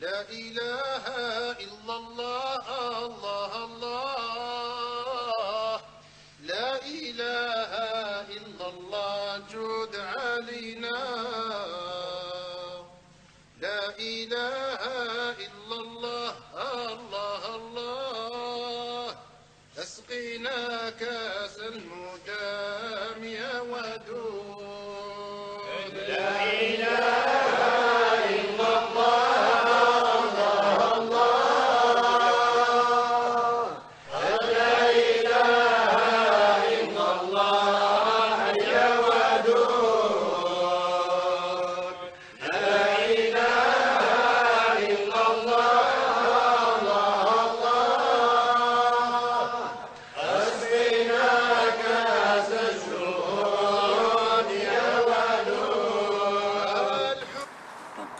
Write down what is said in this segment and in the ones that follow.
لا إله إلا الله الله الله لا إله إلا الله جود علينا لا إله إلا الله الله الله اسقنا كاس المدام يا ودود لا إله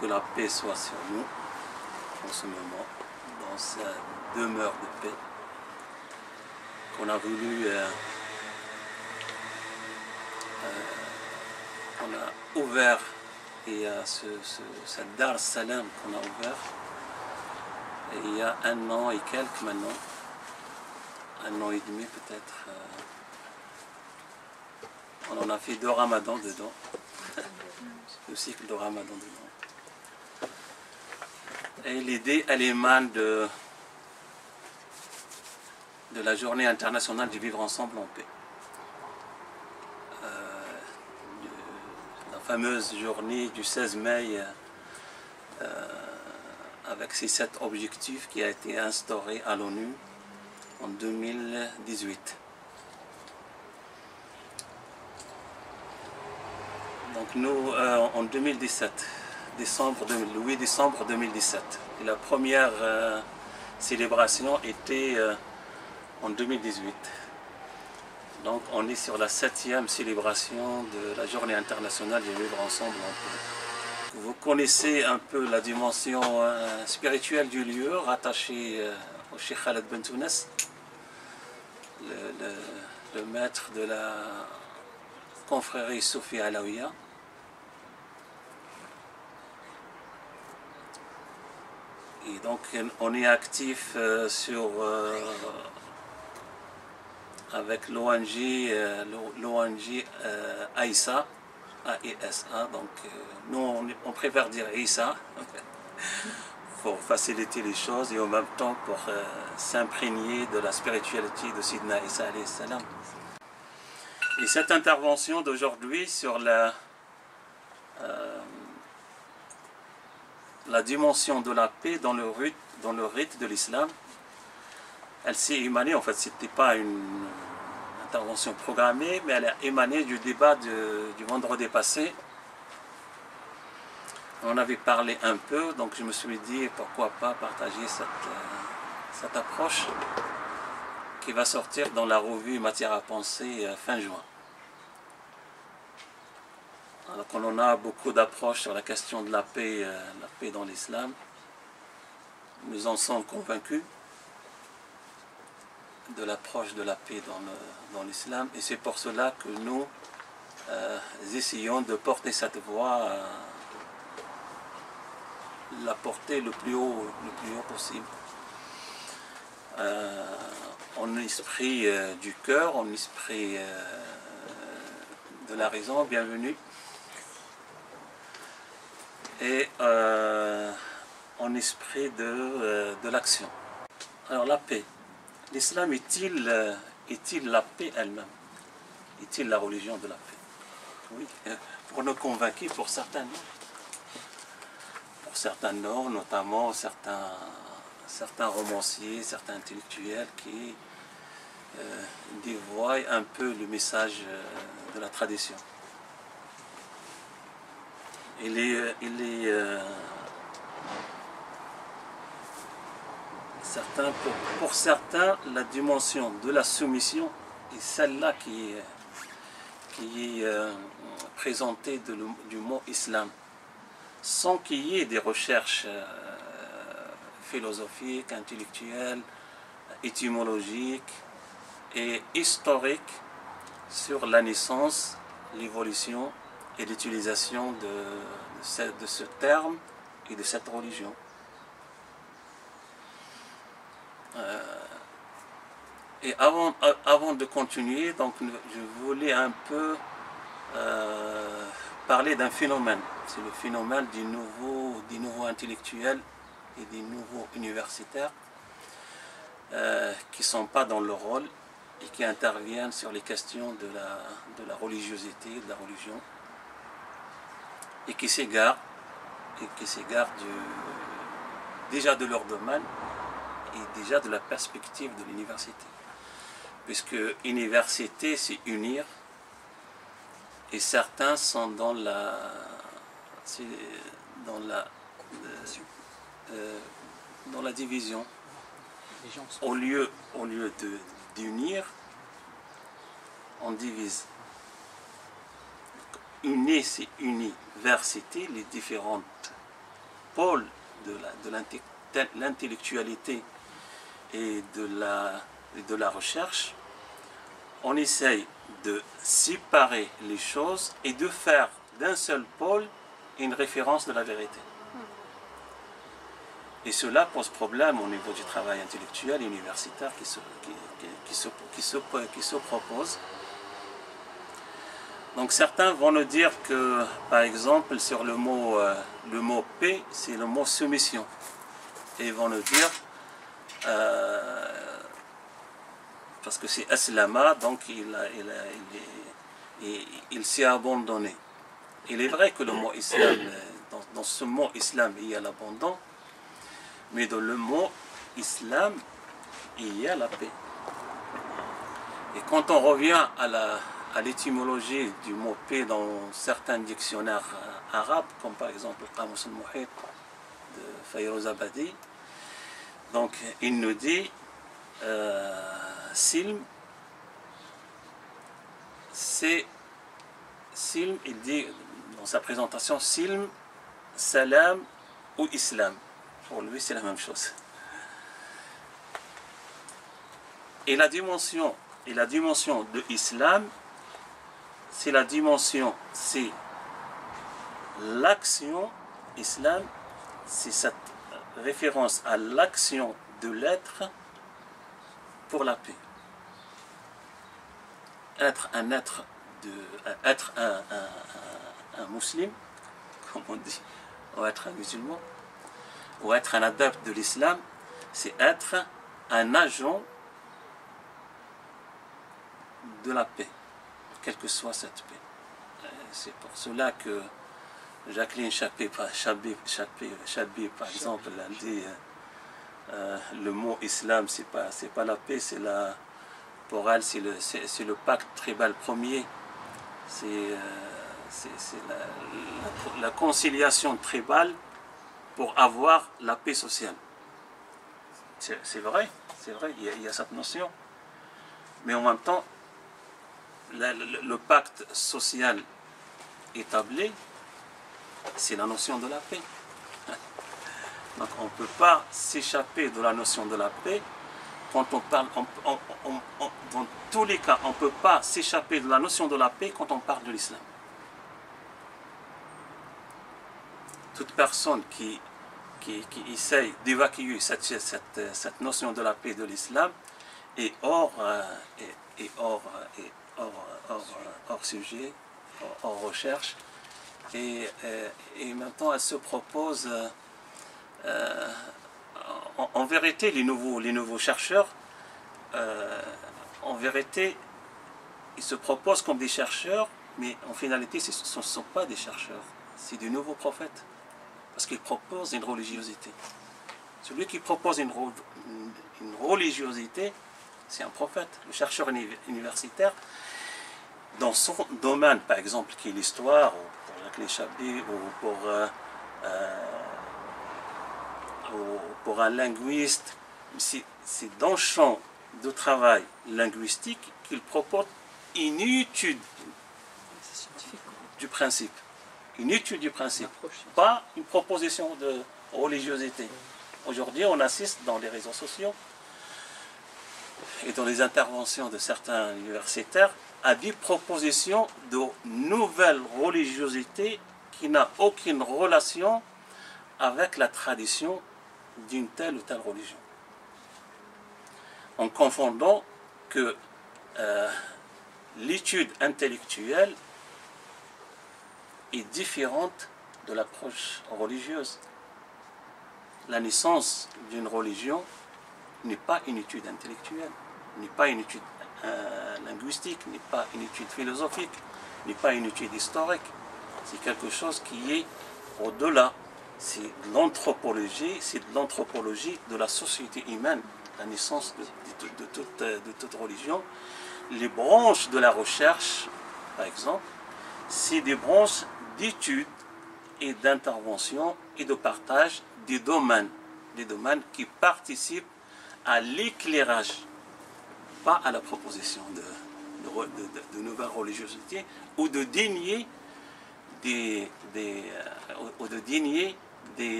Que la paix soit sur nous en ce moment, dans cette demeure de paix qu'on a voulu, qu'on a ouvert, et cette Dar Salam qu'on a ouvert et il y a 1 an et quelques maintenant, 1 an et demi peut-être, on en a fait 2 ramadans dedans, le cycle de ramadan dedans. Et l'idée, elle émane de la journée internationale du vivre ensemble en paix. La fameuse journée du 16 mai avec ces 7 objectifs qui a été instaurée à l'ONU en 2018. Donc nous, en 2017, le 8 décembre 2017. Et la première célébration était en 2018. Donc on est sur la 7e célébration de la journée internationale du vivre ensemble en paix. Vous connaissez un peu la dimension spirituelle du lieu, rattaché au Cheikh Khaled Bentounes, le maître de la confrérie Soufia Alaouia. Et donc on est actif avec l'ONG AISA, AESA, donc nous on préfère dire AISA pour faciliter les choses et en même temps pour s'imprégner de la spiritualité de Sidna Isa alayhi salam. Et cette intervention d'aujourd'hui sur la dimension de la paix dans le rite de l'islam, elle s'est émanée, en fait c'était pas une intervention programmée, mais elle a émané du débat du vendredi passé. On avait parlé un peu, donc je me suis dit pourquoi pas partager cette approche qui va sortir dans la revue Matière à penser fin juin. Alors qu'on en a beaucoup d'approches sur la question de la paix dans l'islam, nous en sommes convaincus de l'approche de la paix dans l'islam, et c'est pour cela que nous essayons de porter cette voix, la porter le plus haut possible, en esprit du cœur, en esprit de la raison. Bienvenue. Et en esprit de l'action. Alors la paix. L'islam est-il la paix elle-même? Est-il la religion de la paix? Oui, pour nos convaincus, pour certains non. Pour certains non, notamment certains romanciers, certains intellectuels qui dévoient un peu le message de la tradition. Pour certains, la dimension de la soumission est celle-là qui est présentée du mot islam, sans qu'il y ait des recherches philosophiques, intellectuelles, étymologiques et historiques sur la naissance, l'évolution et l'utilisation de ce terme et de cette religion. Et avant de continuer, donc, je voulais un peu parler d'un phénomène. C'est le phénomène des nouveaux intellectuels et des nouveaux universitaires qui ne sont pas dans leur rôle et qui interviennent sur les questions de la religiosité, de la religion, et qui s'égarent déjà de leur domaine et déjà de la perspective de l'université. Puisque université, c'est unir, et certains sont dans la division. Au lieu d'unir, on divise. Unir, c'est université, les différentes pôles de l'intellectualité et de la recherche. On essaye de séparer les choses et de faire d'un seul pôle une référence de la vérité. Et cela pose problème au niveau du travail intellectuel et universitaire qui se propose. Donc certains vont nous dire que, par exemple, sur le mot paix, c'est le mot soumission. Et ils vont nous dire, parce que c'est Aslama, donc il s'est abandonné. Il est vrai que le mot islam, dans ce mot islam, il y a l'abandon, mais dans le mot islam, il y a la paix. Et quand on revient à l'étymologie du mot paix dans certains dictionnaires arabes, comme par exemple le Qamus al-Muhit de Fayrouz Abadi, donc il nous dit Silm, il dit dans sa présentation Silm, Salam ou Islam. Pour lui, c'est la même chose. Et la dimension de Islam, c'est l'action. Islam, c'est cette référence à l'action de l'être pour la paix. Être un musulman, comme on dit, ou être un musulman, ou être un adepte de l'islam, c'est être un agent de la paix, quelle que soit cette paix. C'est pour cela que Jacqueline Chappé, par exemple, a dit le mot islam, c'est pas la paix, pour elle, c'est le pacte tribal premier. C'est la conciliation tribale pour avoir la paix sociale. C'est vrai, il y a cette notion. Mais en même temps, le pacte social établi, c'est la notion de la paix. Donc on ne peut pas s'échapper de la notion de la paix. Quand on parle, dans tous les cas, on ne peut pas s'échapper de la notion de la paix quand on parle de l'islam. Toute personne qui essaye d'évacuer cette notion de la paix de l'islam est hors sujet, hors recherche. Et maintenant, elle se propose, en vérité, les nouveaux chercheurs, en vérité, ils se proposent comme des chercheurs, mais en finalité, ce ne sont pas des chercheurs, c'est des nouveaux prophètes, parce qu'ils proposent une religiosité. Celui qui propose une religiosité, c'est un prophète. Le chercheur universitaire, dans son domaine, par exemple, qui est l'histoire, ou pour Jacqueline Chappé, ou pour un linguiste, c'est dans le champ de travail linguistique qu'il propose une étude du principe. Une étude du principe, pas une proposition de religiosité. Aujourd'hui, on assiste dans les réseaux sociaux et dans les interventions de certains universitaires à des propositions de nouvelles religiosités qui n'ont aucune relation avec la tradition d'une telle ou telle religion. en confondant que l'étude intellectuelle est différente de l'approche religieuse. La naissance d'une religion n'est pas une étude intellectuelle, n'est pas une étude linguistique, n'est pas une étude philosophique, n'est pas une étude historique. C'est quelque chose qui est au-delà. C'est de l'anthropologie, de la société humaine, la naissance de toute religion. Les branches de la recherche, par exemple, c'est des branches d'études et d'intervention et de partage des domaines qui participent à l'éclairage, pas à la proposition de nouvelles religiosités ou de dénier des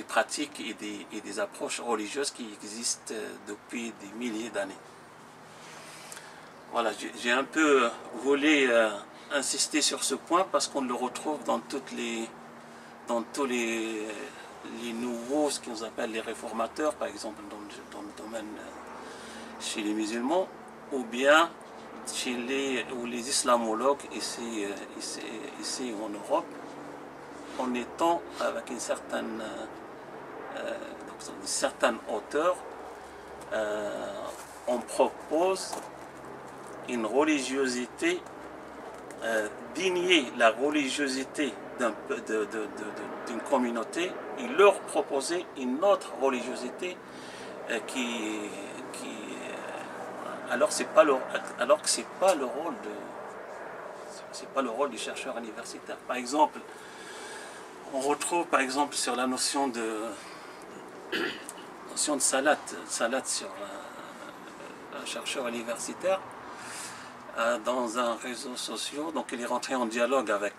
pratiques et des approches religieuses qui existent depuis des milliers d'années. Voilà, j'ai un peu voulu insister sur ce point parce qu'on le retrouve dans tous les nouveaux, ce qu'on appelle les réformateurs, par exemple dans le domaine chez les musulmans, ou bien chez les islamologues ici en Europe, en étant avec une certaine hauteur, on propose une religiosité, dénier la religiosité d'une communauté et leur proposer une autre religiosité alors que c'est pas le rôle du chercheur universitaire. Par exemple, on retrouve par exemple sur la notion de salat sur un chercheur universitaire dans un réseau social. Donc il est rentré en dialogue avec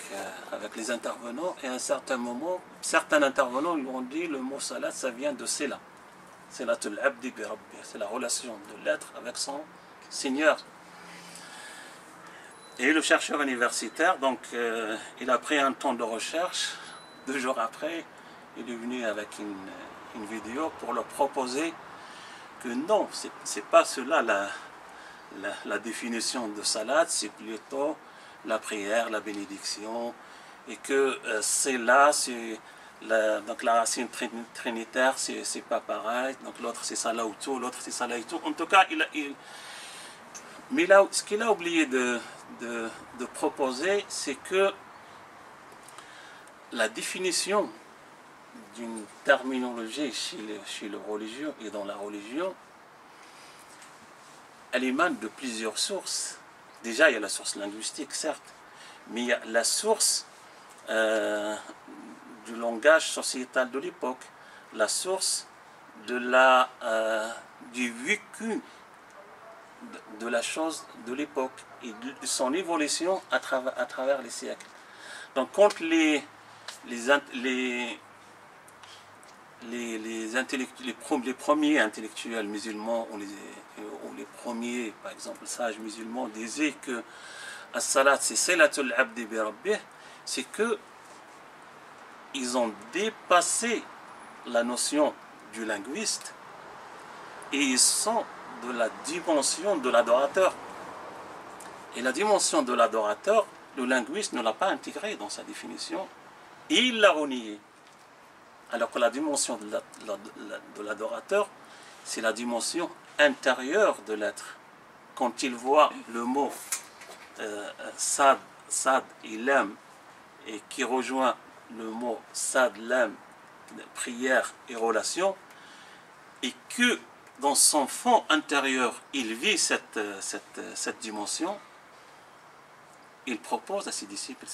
les intervenants et à un certain moment, certains intervenants lui ont dit le mot salat, ça vient de Sela. Selatul abdi bi rabbi, c'est la relation de l'être avec son Seigneur. Et le chercheur universitaire, donc il a pris un temps de recherche. 2 jours après, il est venu avec une vidéo pour leur proposer que non, c'est pas cela la définition de salat, c'est plutôt la prière, la bénédiction, et que c'est là, donc la racine trinitaire, c'est pas pareil, donc l'autre c'est salauto, l'autre c'est salaïto. En tout cas, mais là, ce qu'il a oublié de proposer, c'est que la définition d'une terminologie chez le religieux et dans la religion, elle émane de plusieurs sources. Déjà, il y a la source linguistique, certes, mais il y a la source du langage sociétal de l'époque, la source du vécu de la chose de l'époque et de son évolution à travers les siècles. Donc, quand les premiers intellectuels musulmans ou les premiers, par exemple, sages musulmans disaient que as-salat c'est Selatul abdi bi rabbih, c'est que ils ont dépassé la notion du linguiste et ils sont de la dimension de l'adorateur. Et la dimension de l'adorateur, le linguiste ne l'a pas intégrée dans sa définition et il l'a renié. Alors que la dimension de l'adorateur, c'est la dimension intérieure de l'être. Quand il voit le mot sad et lam, et qui rejoint le mot sad, lam, prière et relation, et que dans son fond intérieur, il vit cette dimension, il propose à ses disciples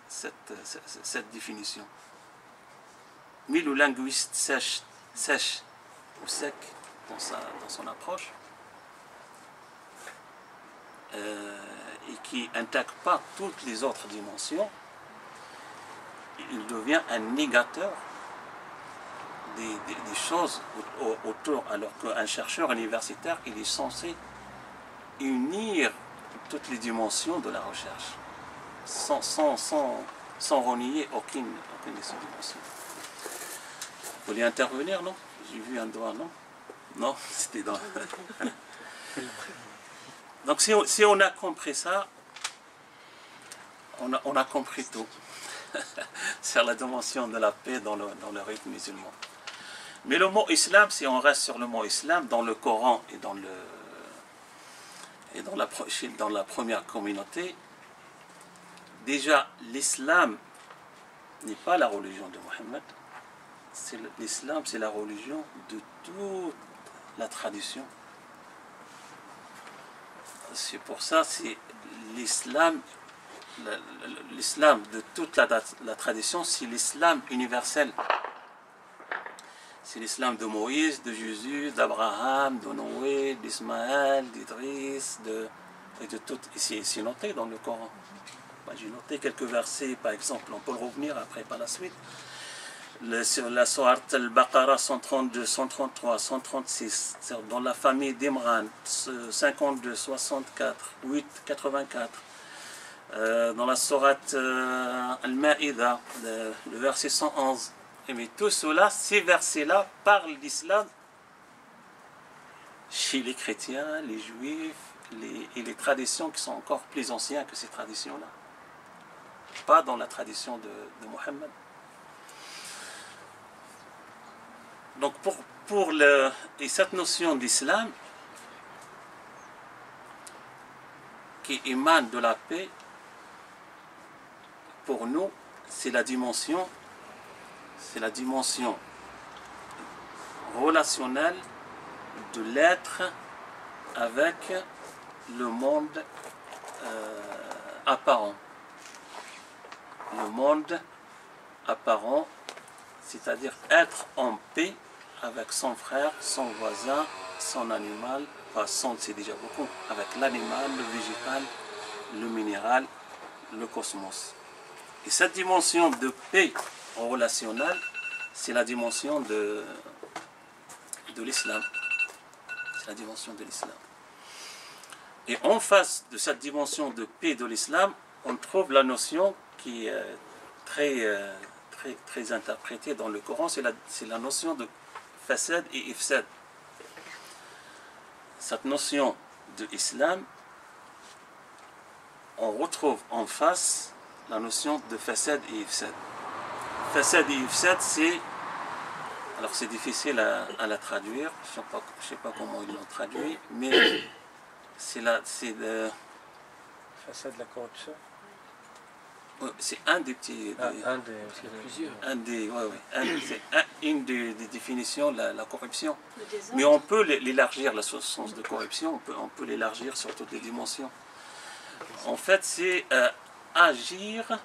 cette définition. Mais le linguiste sèche ou sec dans son approche et qui n'intègre pas toutes les autres dimensions, il devient un négateur des choses autour, alors qu'un chercheur universitaire, il est censé unir toutes les dimensions de la recherche sans renier aucune de ces dimensions. Vous voulez intervenir, non? J'ai vu un doigt, non? Non, c'était dans... Donc si on a compris ça, on a compris tout. C'est la dimension de la paix dans le rite musulman. Mais le mot islam, si on reste sur le mot islam, dans le Coran et dans la première communauté, déjà l'islam n'est pas la religion de Mohammed. L'islam, c'est la religion de toute la tradition. C'est pour ça, c'est l'islam de toute la tradition, c'est l'islam universel. C'est l'islam de Moïse, de Jésus, d'Abraham, de Noé, d'Ismaël, d'Idriss, et de tout. C'est noté dans le Coran. J'ai noté quelques versets, par exemple, on peut revenir après par la suite. Sur la sourate Al-Baqarah 132, 133, 136, dans la famille d'Imran 52, 64, 8, 84. Dans la sourate Al-Ma'ida, le verset 111. Mais tout cela, ces versets-là parlent d'islam chez les chrétiens, les juifs et les traditions qui sont encore plus anciennes que ces traditions-là. Pas dans la tradition de Mohammed. Donc et cette notion d'islam qui émane de la paix, pour nous, c'est la dimension relationnelle de l'être avec le monde apparent. Le monde apparent, c'est-à-dire être en paix avec son frère, son voisin, son animal, c'est déjà beaucoup, avec l'animal, le végétal, le minéral, le cosmos. Et cette dimension de paix relationnelle, c'est la dimension de l'islam. C'est la dimension de l'islam. Et en face de cette dimension de paix de l'islam, on trouve la notion qui est très interprétée dans le Coran, c'est la notion de fasad et ifsad. Cette notion de islam, on retrouve en face la notion de fasad et ifsad. Fasad et ifsad, alors c'est difficile à la traduire, je ne sais pas comment ils l'ont traduit, mais c'est Fasad de la corruption. C'est un des petits... une des définitions, la corruption. Mais on peut l'élargir, le sens de corruption, on peut l'élargir sur toutes les dimensions. En fait, c'est agir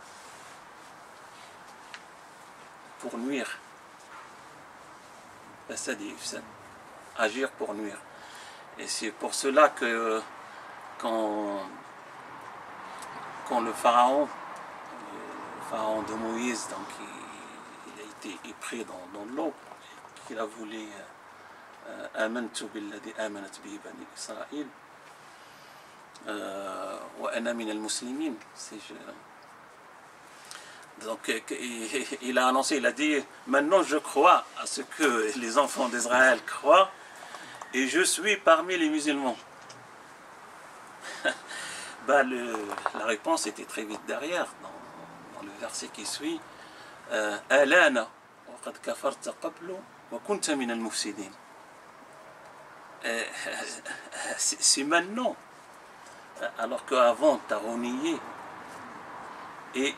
pour nuire. Agir pour nuire. Et c'est pour cela que quand le pharaon de Moïse, donc il a été pris dans l'eau, qu'il a voulu amantu billadhi amanat bihi bani Israël wa ana min al-muslimin. Donc il a annoncé, il a dit, maintenant je crois à ce que les enfants d'Israël croient et je suis parmi les musulmans. La réponse était très vite derrière, dans le verset qui suit. Alana wa qad kafarta qablu wa kunta min al-mufsidin. C'est maintenant, alors qu'avant tu as renié et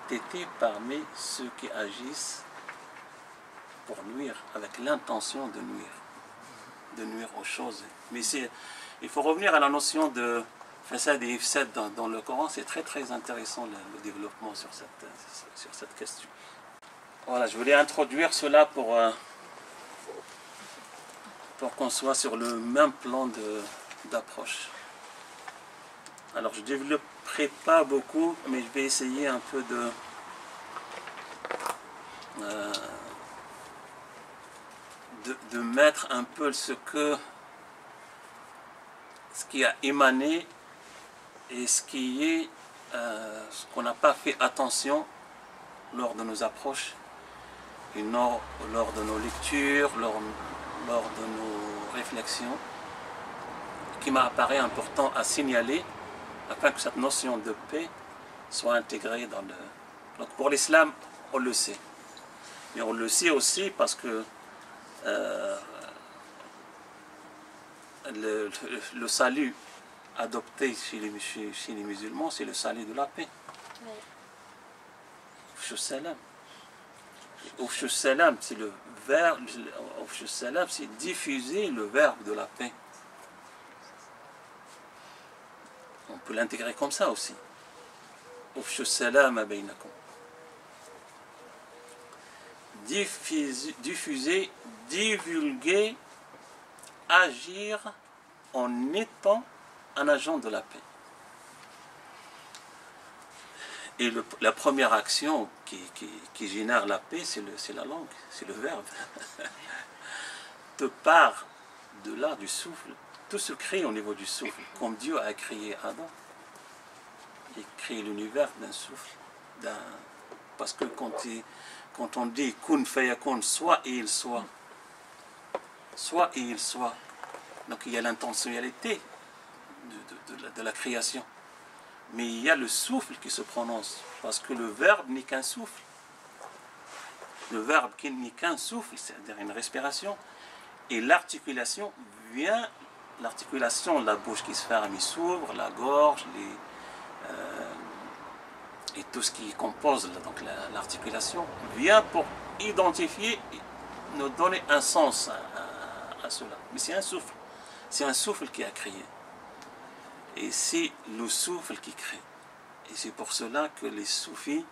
tu étais parmi ceux qui agissent pour nuire, avec l'intention de nuire aux choses. Mais il faut revenir à la notion de fasad et ifsad dans le Coran, c'est très intéressant le développement sur cette question. Voilà, je voulais introduire cela pour qu'on soit sur le même plan d'approche. Alors je ne développerai pas beaucoup, mais je vais essayer un peu de mettre un peu ce qui a émané et ce qu'on n'a pas fait attention lors de nos approches, et lors de nos lectures, lors de nos réflexions, qui m'apparaît important à signaler afin que cette notion de paix soit intégrée dans le... Donc pour l'islam, on le sait. Mais on le sait aussi parce que le salut adopté chez les musulmans, c'est le salut de la paix. Afshu salam. Afshu salam, c'est le verbe, Afshu salam, c'est diffuser le verbe de la paix. On peut l'intégrer comme ça aussi. Afshu salam baynakum. Diffuser, divulguer, agir en étant un agent de la paix. Et la première action qui génère la paix, c'est la langue, c'est le verbe. De part de là, du souffle, tout se crée au niveau du souffle, comme Dieu a créé Adam. Il crée l'univers d'un souffle. Parce que quand on dit kun fayakun, soit et il soit, soit et il soit, donc il y a l'intentionnalité de la création. Mais il y a le souffle qui se prononce, parce que le verbe n'est qu'un souffle. Le verbe qui n'est qu'un souffle, c'est-à-dire une respiration, et l'articulation vient, l'articulation, la bouche qui se ferme et s'ouvre, la gorge, et tout ce qui compose l'articulation, vient pour identifier, nous donner un sens à cela. Mais c'est un souffle qui a créé. Et c'est le souffle qui crée. Et c'est pour cela que les soufis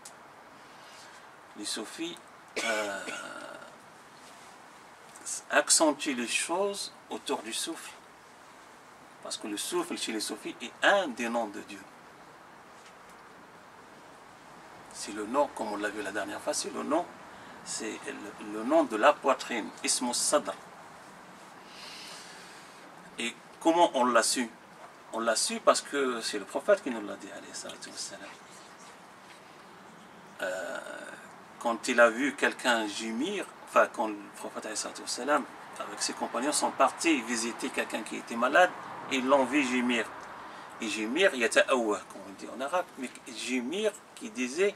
accentuent les choses autour du souffle. Parce que le souffle chez les soufis est un des noms de Dieu. C'est le nom, comme on l'a vu la dernière fois, c'est le nom de la poitrine, Ismus Sadr. Et comment on l'a su? On l'a su parce que c'est le prophète qui nous l'a dit, alayhi salatu wassalam. Quand il a vu quelqu'un gémir, enfin quand le prophète alayhi salatu wassalam, avec ses compagnons sont partis visiter quelqu'un qui était malade, ils l'ont vu gémir. Et gémir, yata'awwah, comme on dit en arabe, mais gémir qui disait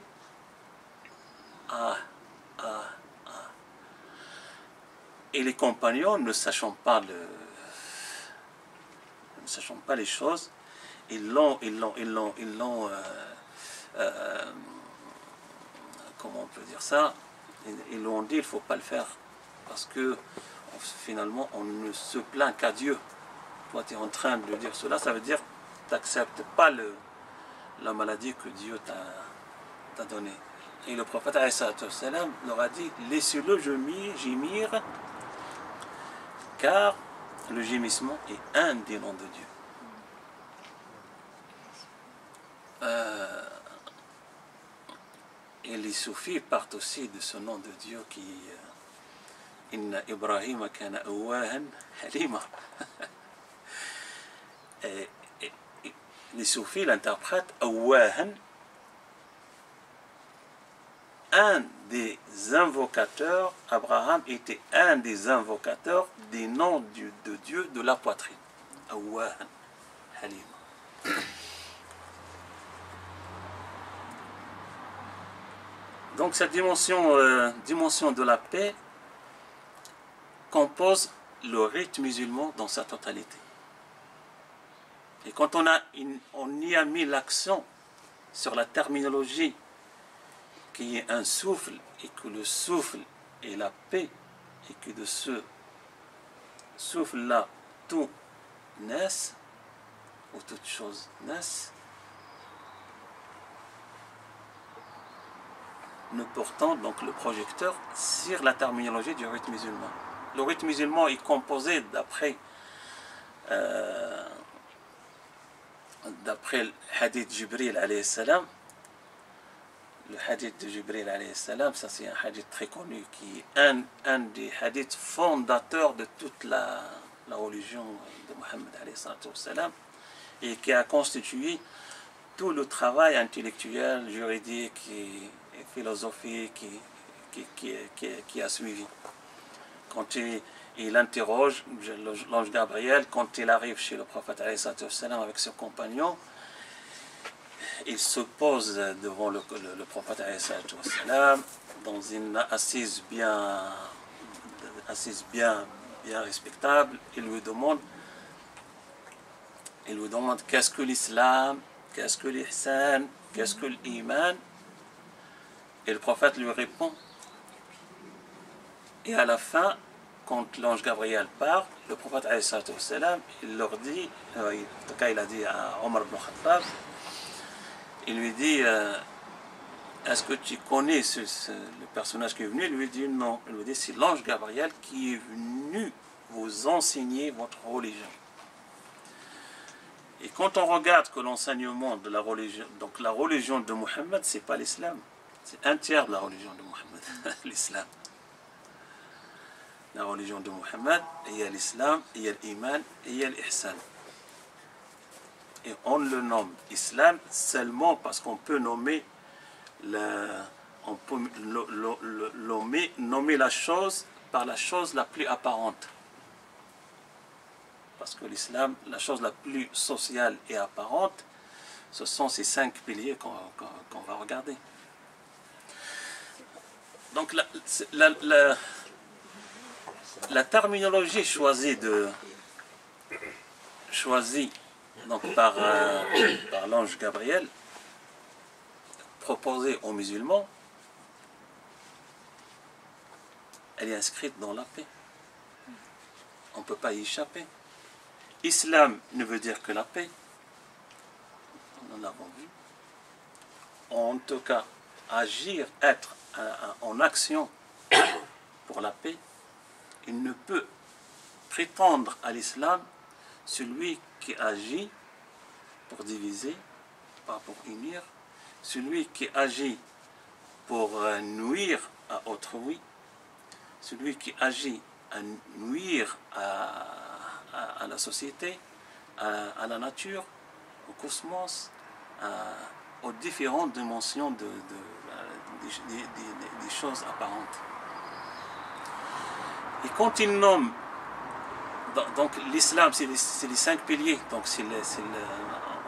ah, ah, ah. Et les compagnons, ne sachant pas les choses, ils l'ont comment on peut dire ça, ils l'ont dit, il ne faut pas le faire, parce que finalement on ne se plaint qu'à Dieu. Toi tu es en train de dire cela, ça veut dire que tu n'acceptes pas la maladie que Dieu t'a donnée. Et le prophète alayhi salatu wassalam leur a dit, laissez-le gémir, car le gémissement est un des noms de Dieu. Et les soufis partent aussi de ce nom de Dieu qui Inna Ibrahim kana awwahan halima. Les soufis l'interprètent awwahan, un des invocateurs, Abraham était un des invocateurs des noms de Dieu de la poitrine. Awwahan halima. Donc cette dimension de la paix compose le rite musulman dans sa totalité. Et quand on y a mis l'accent sur la terminologie qui est un souffle, et que le souffle est la paix, et que de ce souffle-là, tout naisse, ou toute chose naisse, nous portons donc le projecteur sur la terminologie du rite musulman. Le rite musulman est composé d'après le hadith Jibril alayhi salam. Le hadith de Jibril alayhi salam, ça c'est un hadith très connu qui est un des hadiths fondateurs de toute la religion de Mohammed alayhi salam, et qui a constitué tout le travail intellectuel, juridique et philosophique qui a suivi. Quand Et il interroge l'ange Gabriel quand il arrive chez le prophète avec ses compagnons. Il se pose devant le prophète dans une assise bien respectable. Il lui demande qu'est-ce que l'islam, qu'est-ce que l'ihsan, qu'est-ce que l'iman. Et le prophète lui répond. Et à la fin, quand l'ange Gabriel part, le prophète il leur dit, en tout cas il a dit à Omar ibn Khattab, il lui dit, est-ce que tu connais le personnage qui est venu? Il lui dit non. Il lui dit, c'est l'ange Gabriel qui est venu vous enseigner votre religion. Et quand on regarde que l'enseignement de la religion, donc la religion de Mohammed, c'est pas l'islam. C'est un tiers de la religion de Mohammed, l'islam. La religion de Mohammed, il y a l'islam, il y a l'iman, et il y a l'ihsan. Et on le nomme islam seulement parce qu'on peut nommer nommer la chose par la chose la plus apparente. Parce que l'islam, la chose la plus sociale et apparente, ce sont ces 5 piliers qu'on va regarder. Donc la terminologie choisie donc par l'ange Gabriel, proposée aux musulmans, elle est inscrite dans la paix. On ne peut pas y échapper. Islam ne veut dire que la paix. Nous l'avons vu. En tout cas, agir, être en action pour la paix, il ne peut prétendre à l'islam celui qui agit pour diviser, pas pour unir, celui qui agit pour nuire à autrui, celui qui agit à nuire à la société, à la nature, au cosmos, aux différentes dimensions des choses apparentes. Et quand il nomme, donc l'islam, c'est les 5 piliers, donc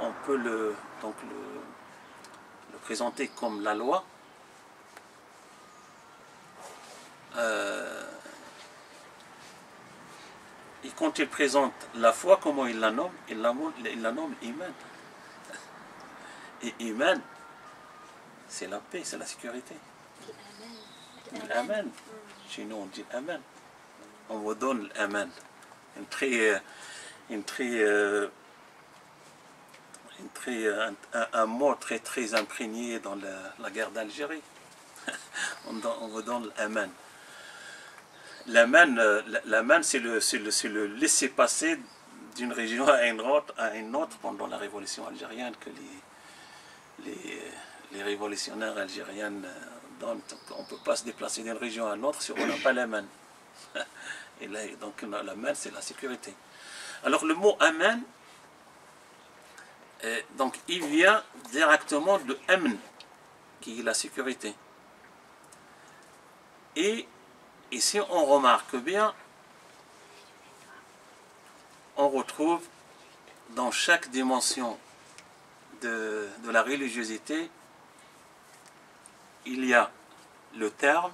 on peut le présenter comme la loi. Et quand il présente la foi, comment il la nomme? Il la nomme iman. Et iman, c'est la paix, c'est la sécurité. Amen. Chez nous, on dit amen. On vous donne l'amen. Un mot très imprégné dans la guerre d'Algérie. On vous donne l'amen. L'amen, c'est le laisser-passer d'une région à une autre pendant la révolution algérienne que les révolutionnaires algériens donnent. On ne peut pas se déplacer d'une région à une autre si on n'a pas l'amen. Et là, donc l'amen, c'est la sécurité. Alors le mot amen, donc il vient directement de amn, qui est la sécurité. Et ici on remarque bien, on retrouve dans chaque dimension de la religiosité, il y a le terme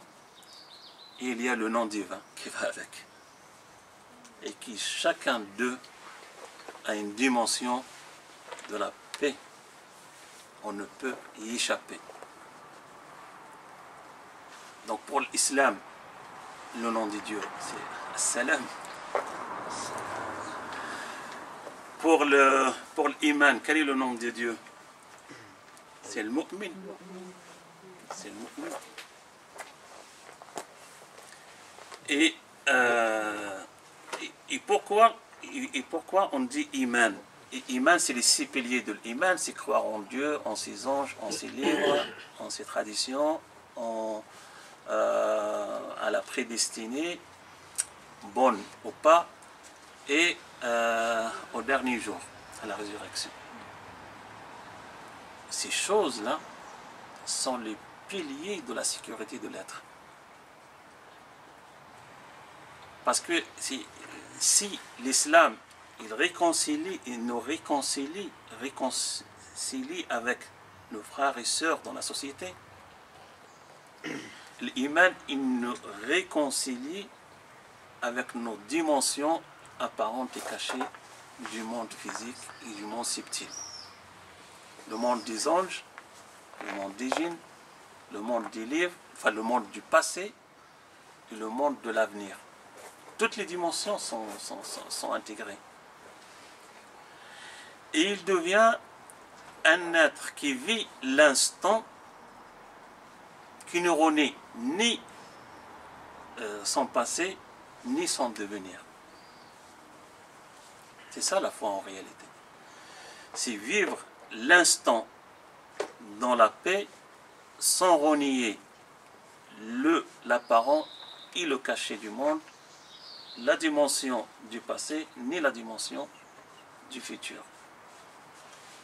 et il y a le nom divin qui va avec. Et qui chacun d'eux a une dimension de la paix. On ne peut y échapper. Donc pour l'islam, le nom de Dieu, c'est Salam. Pour l'iman, quel est le nom de Dieu? C'est le Mu'min. C'est le Mu'min. Et pourquoi on dit iman? Et iman, c'est les 6 piliers de l'iman, c'est croire en Dieu, en ses anges, en ses livres, en ses traditions, à la prédestinée, bonne ou pas, et au dernier jour, à la résurrection. Ces choses-là sont les piliers de la sécurité de l'être. Parce que si l'islam, il nous réconcilie avec nos frères et sœurs dans la société, l'iman, il nous réconcilie avec nos dimensions apparentes et cachées du monde physique et du monde subtil. Le monde des anges, le monde des djinns, le monde des livres, enfin le monde du passé et le monde de l'avenir. Toutes les dimensions sont intégrées. Et il devient un être qui vit l'instant, qui ne renie ni son passé, ni son devenir. C'est ça la foi en réalité. C'est vivre l'instant dans la paix sans renier l'apparent et le caché du monde, la dimension du passé, ni la dimension du futur.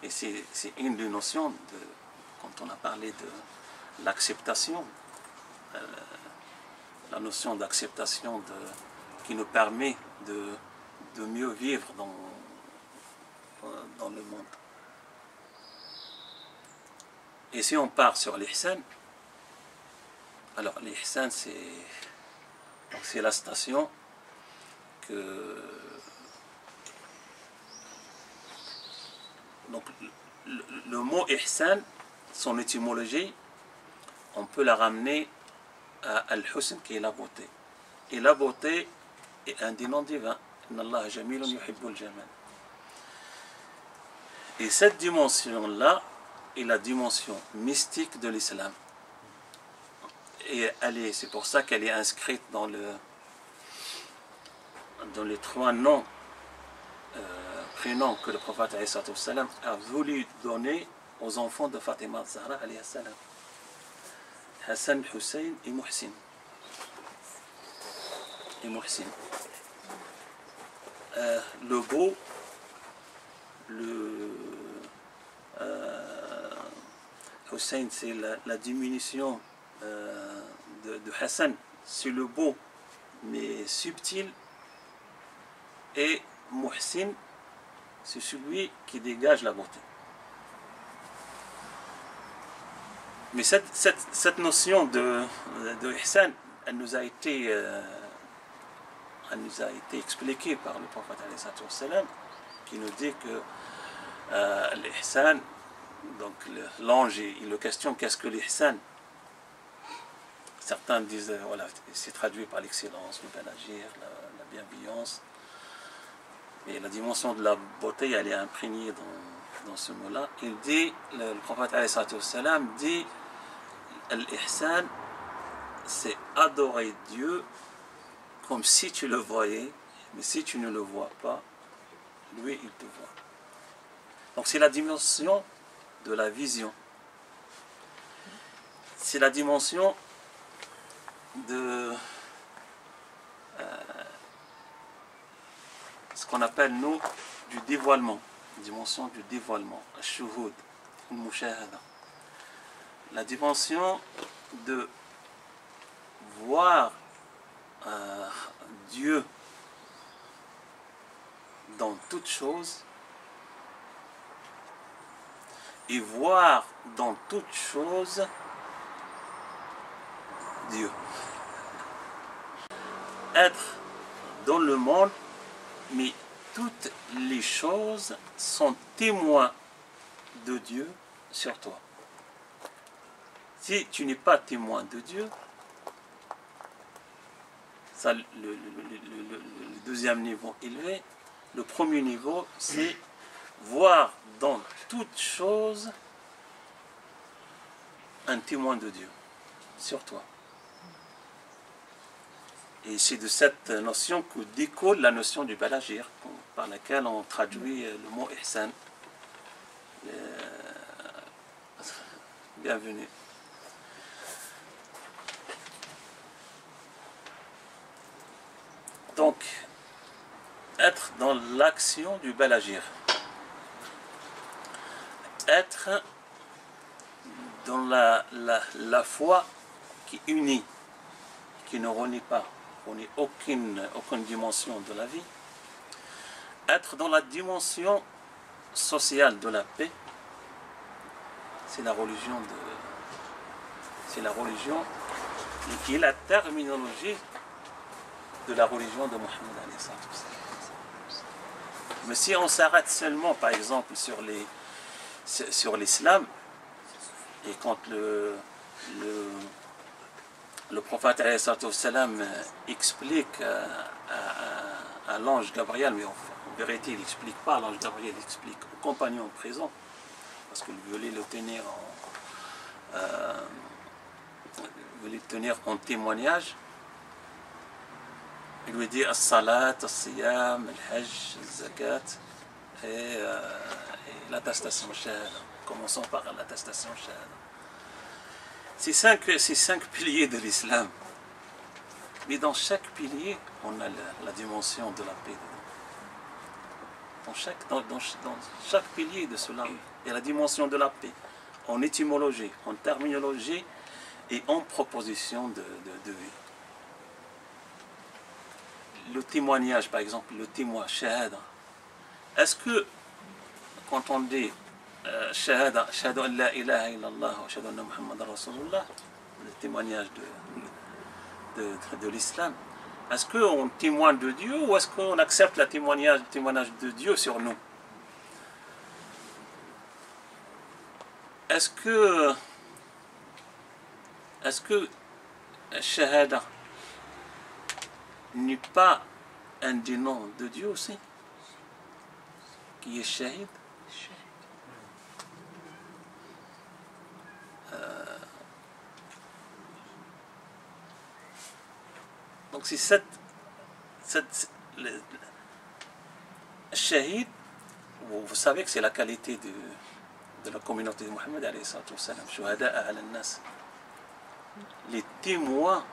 Et c'est une des notions, quand on a parlé de l'acceptation, la notion d'acceptation qui nous permet de mieux vivre dans le monde. Et si on part sur l'ihsan, alors l'ihsan c'est la station que... Donc le mot ihsan, son étymologie, on peut la ramener à al-husn qui est la beauté. Et la beauté est un des noms divins. Inna Allah jamilun yuhibbul jamal. Et cette dimension-là est la dimension mystique de l'islam. Et c'est pour ça qu'elle est inscrite dans les trois noms, prénoms que le prophète a voulu donner aux enfants de Fatima Zahra alayhi salam. Hassan, Hussein et Muhsin. Le beau, Hussein, c'est la diminution de Hassan, c'est le beau mais subtil, et Muhsin, c'est celui qui dégage la beauté. Mais cette notion de ihsan, elle nous a été expliquée par le prophète qui nous dit que l'ihsan, donc l'ange, il le questionne, qu'est-ce que l'ihsan? Certains disent, voilà, c'est traduit par l'excellence, le bel agir, la bienveillance. Et la dimension de la beauté, elle est imprégnée dans ce mot-là. Il dit, le prophète dit, l'ihsan, c'est adorer Dieu comme si tu le voyais, mais si tu ne le vois pas, lui, il te voit. Donc c'est la dimension de la vision. C'est la dimension de ce qu'on appelle, nous, du dévoilement. Dimension du dévoilement. Shuhud, mushahada. La dimension de voir Dieu dans toutes choses et voir dans toutes choses Dieu. Être dans le monde, mais toutes les choses sont témoins de Dieu sur toi. Si tu n'es pas témoin de Dieu, ça, le deuxième niveau élevé, le premier niveau, c'est voir dans toute chose un témoin de Dieu sur toi. Et c'est de cette notion que découle la notion du bel agir, par laquelle on traduit le mot ihsan. Bienvenue. Donc, être dans l'action du bel agir. Être dans la foi qui unit, qui ne renie pas, comprenez aucune dimension de la vie. Être dans la dimension sociale de la paix, c'est la religion qui est la terminologie de la religion de Mohammed alayhi salatu wassalam. Mais si on s'arrête seulement, par exemple, sur l'islam, et quand le prophète alayhi salatu wassalam explique à l'ange Gabriel, mais en vérité il n'explique pas à l'ange Gabriel, il explique au compagnon présent, parce qu'il voulait le tenir en témoignage. Il lui dit as-salat, as-siyam, al-hajj, al-zakat et l'attestation shahada. Commençons par l'attestation shahada. C'est cinq piliers de l'islam. Mais dans chaque pilier, on a la dimension de la paix. Dans chaque pilier de cela, il y a la dimension de la paix. En étymologie, en terminologie et en proposition de vie. Le témoignage, par exemple, le témoin, shahada. Est-ce que, quand on dit shahada, shahadu an la ilaha illallah wa shahadu anna Muhammadan Rasulullah, le témoignage de l'islam, est-ce qu'on témoigne de Dieu ou est-ce qu'on accepte le témoignage de Dieu sur nous? Est-ce que shahada n'est pas un des noms de Dieu aussi, qui est shahid? Donc c'est le shahid, vous savez que c'est la qualité de la communauté de Mohammed alayhi salatu wassalam, shuhada ala nas, les témoins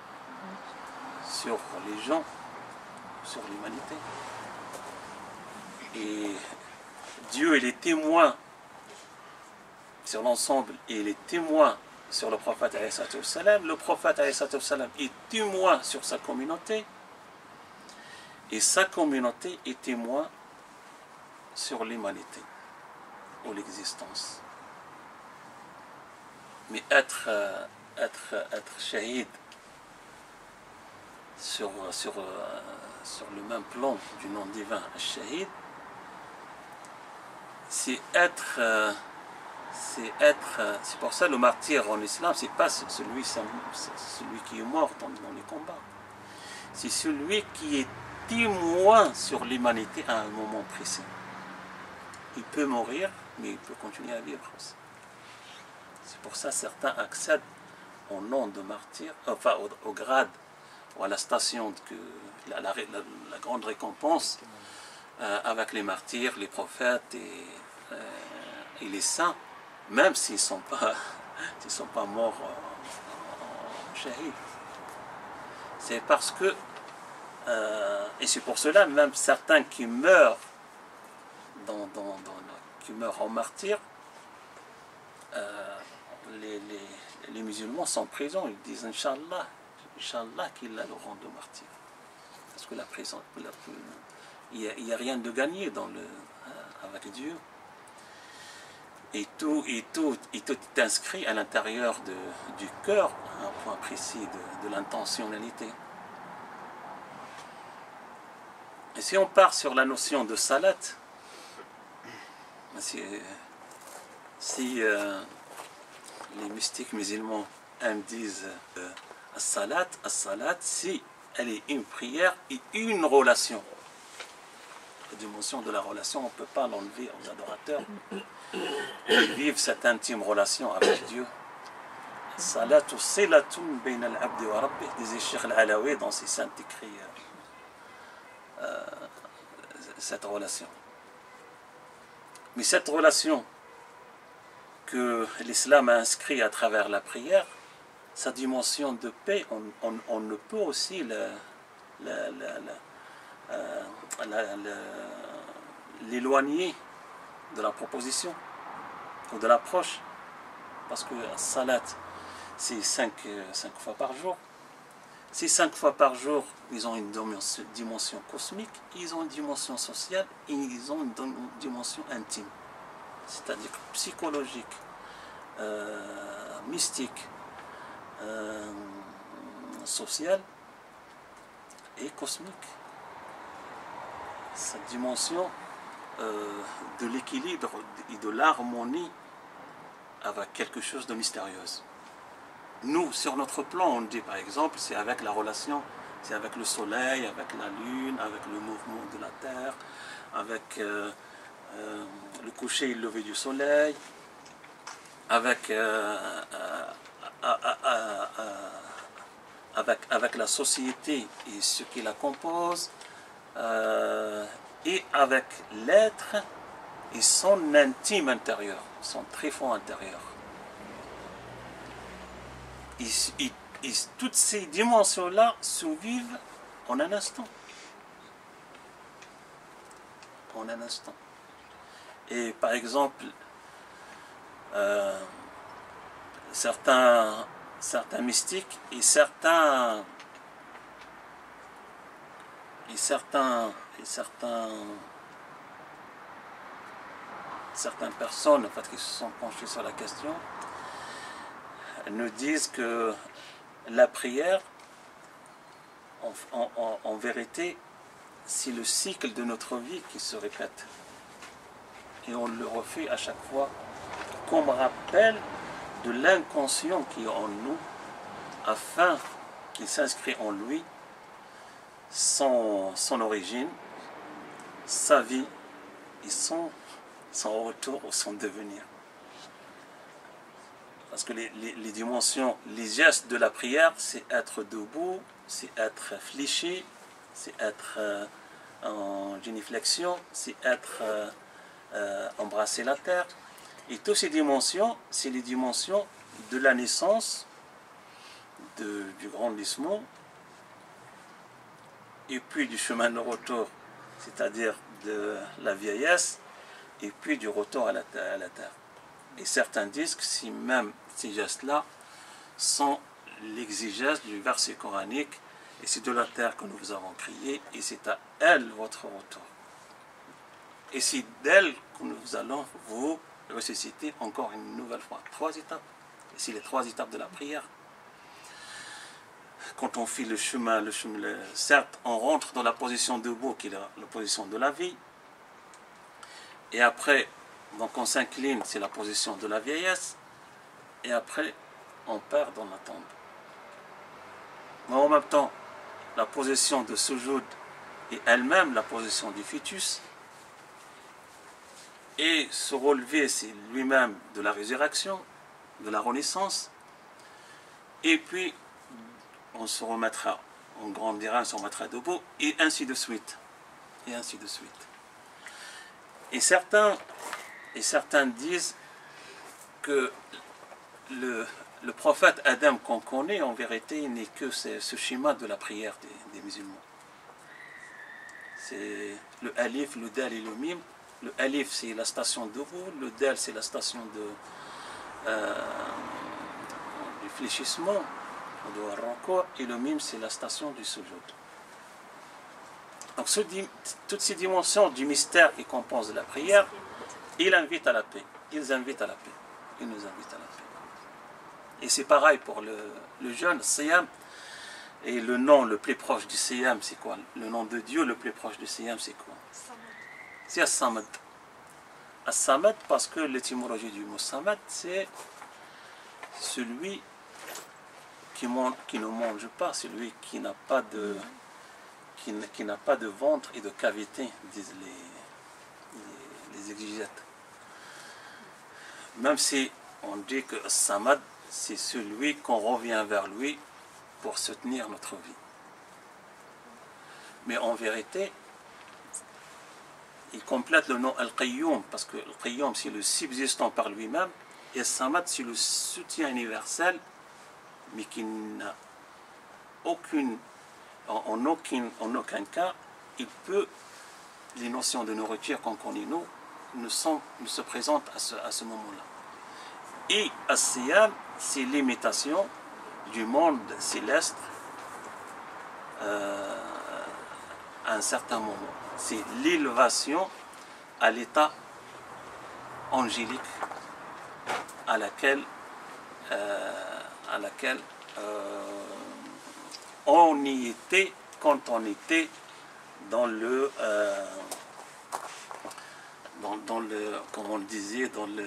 sur les gens, sur l'humanité. Et Dieu il est témoin sur l'ensemble et il est témoin sur le prophète alayhi salatu wassalam. Le prophète alayhi salatu wassalam est témoin sur sa communauté et sa communauté est témoin sur l'humanité ou l'existence. Mais être shahid sur le même plan du nom divin, shahid, c'est pour ça le martyr en islam, c'est pas celui qui est mort dans les combats. C'est celui qui est témoin sur l'humanité à un moment précis. Il peut mourir, mais il peut continuer à vivre aussi. C'est pour ça que certains accèdent au nom de martyr, enfin au grade ou à la station, la grande récompense avec les martyrs, les prophètes et les saints, même s'ils ne sont pas morts en shahid. C'est parce que, et c'est pour cela, même certains qui meurent en martyr, les musulmans sont présents, ils disent Inch'Allah qu'il a le rang de martyr. Parce que la présence, il n'y a rien de gagné avec Dieu. Et tout est inscrit à l'intérieur du cœur, à un point précis de l'intentionnalité. Et si on part sur la notion de salat, si les mystiques musulmans disent as-salat, si elle est une prière et une relation. La dimension de la relation, on ne peut pas l'enlever aux adorateurs. Ils vivent cette intime relation avec Dieu. Salatu silatun bayna al-abdi wa rabbih, disait Cheikh Al-Alawi dans ses saints écrits, cette relation. Mais cette relation que l'islam a inscrite à travers la prière, sa dimension de paix, on ne peut aussi l'éloigner de la proposition ou de l'approche, parce que salat c'est 5 fois par jour, Si 5 fois par jour, ils ont une dimension cosmique, ils ont une dimension sociale et ils ont une dimension intime, c'est-à-dire psychologique, mystique, sociale et cosmique. Cette dimension de l'équilibre et de l'harmonie avec quelque chose de mystérieux. Nous, sur notre plan, on dit par exemple, c'est avec la relation, c'est avec le soleil, avec la lune, avec le mouvement de la terre, avec le coucher et le lever du soleil, avec, avec la société et ce qui la compose, et avec l'être et son intime intérieur, son tréfonds intérieur. Toutes ces dimensions-là se vivent en un instant. En un instant. Et par exemple, certains mystiques et certaines personnes en fait, qui se sont penchées sur la question nous disent que la prière, en vérité, c'est le cycle de notre vie qui se répète. Et on le refait à chaque fois comme rappel de l'inconscient qui est en nous, afin qu'il s'inscrit en lui, son origine, sa vie et son retour ou son devenir. Parce que les dimensions, les gestes de la prière, c'est être debout, c'est être fléché, c'est être en géniflexion, c'est être embrasser la terre. Et toutes ces dimensions, c'est les dimensions de la naissance, du grandissement, et puis du chemin de retour, c'est-à-dire de la vieillesse, et puis du retour à la terre. Et certains disent que si même ces gestes-là sont l'exégèse du verset coranique, et c'est de la terre que nous vous avons crié, et c'est à elle votre retour. Et c'est d'elle que nous allons vous ressusciter encore une nouvelle fois. 3 étapes. Et c'est les 3 étapes de la prière. Quand on fait le chemin, certes, on rentre dans la position debout, qui est la position de la vie. Et après, donc on s'incline, c'est la position de la vieillesse. Et après, on perd dans la tombe. Mais en même temps, la position de Sujoud est elle-même la position du fœtus. Et se relever, c'est lui-même de la résurrection, de la renaissance. Et puis, on se remettra, on grandira, on se remettra debout, et ainsi de suite. Et ainsi de suite. Et certains disent que le prophète Adam qu'on connaît, en vérité, n'est que ce schéma de la prière des musulmans. C'est le alif, le dal et le mim. Le alif, c'est la station debout, le dal, c'est la station du fléchissement, du renco, et le mim, c'est la station du sujoud. Donc, toutes ces dimensions du mystère qui composent la prière, ils invitent à la paix. Ils invitent à la paix. Ils nous invitent à la paix. Et c'est pareil pour le jeûne, Siyam. Et le nom le plus proche du Siyam, c'est quoi? Le nom de Dieu le plus proche du Siyam, c'est quoi? C'est As-Samad. As-Samad, parce que l'étymologie du mot Samad, c'est celui qui ne mange pas, celui qui n'a pas de ventre et de cavité, disent les exégètes. Même si on dit que As-Samad, c'est celui qu'on revient vers lui pour soutenir notre vie. Mais en vérité, il complète le nom Al-Qayyum, parce que Al-Qayyum, c'est le subsistant par lui-même, et As-Samad, c'est le soutien universel, mais qui n'a en aucun cas, les notions de nourriture qu'on connaît nous, ne se présentent à ce moment-là. Et As-Siyam, c'est l'imitation du monde céleste à un certain moment. C'est l'élévation à l'état angélique à laquelle on y était quand on était dans le comme on le disait, dans le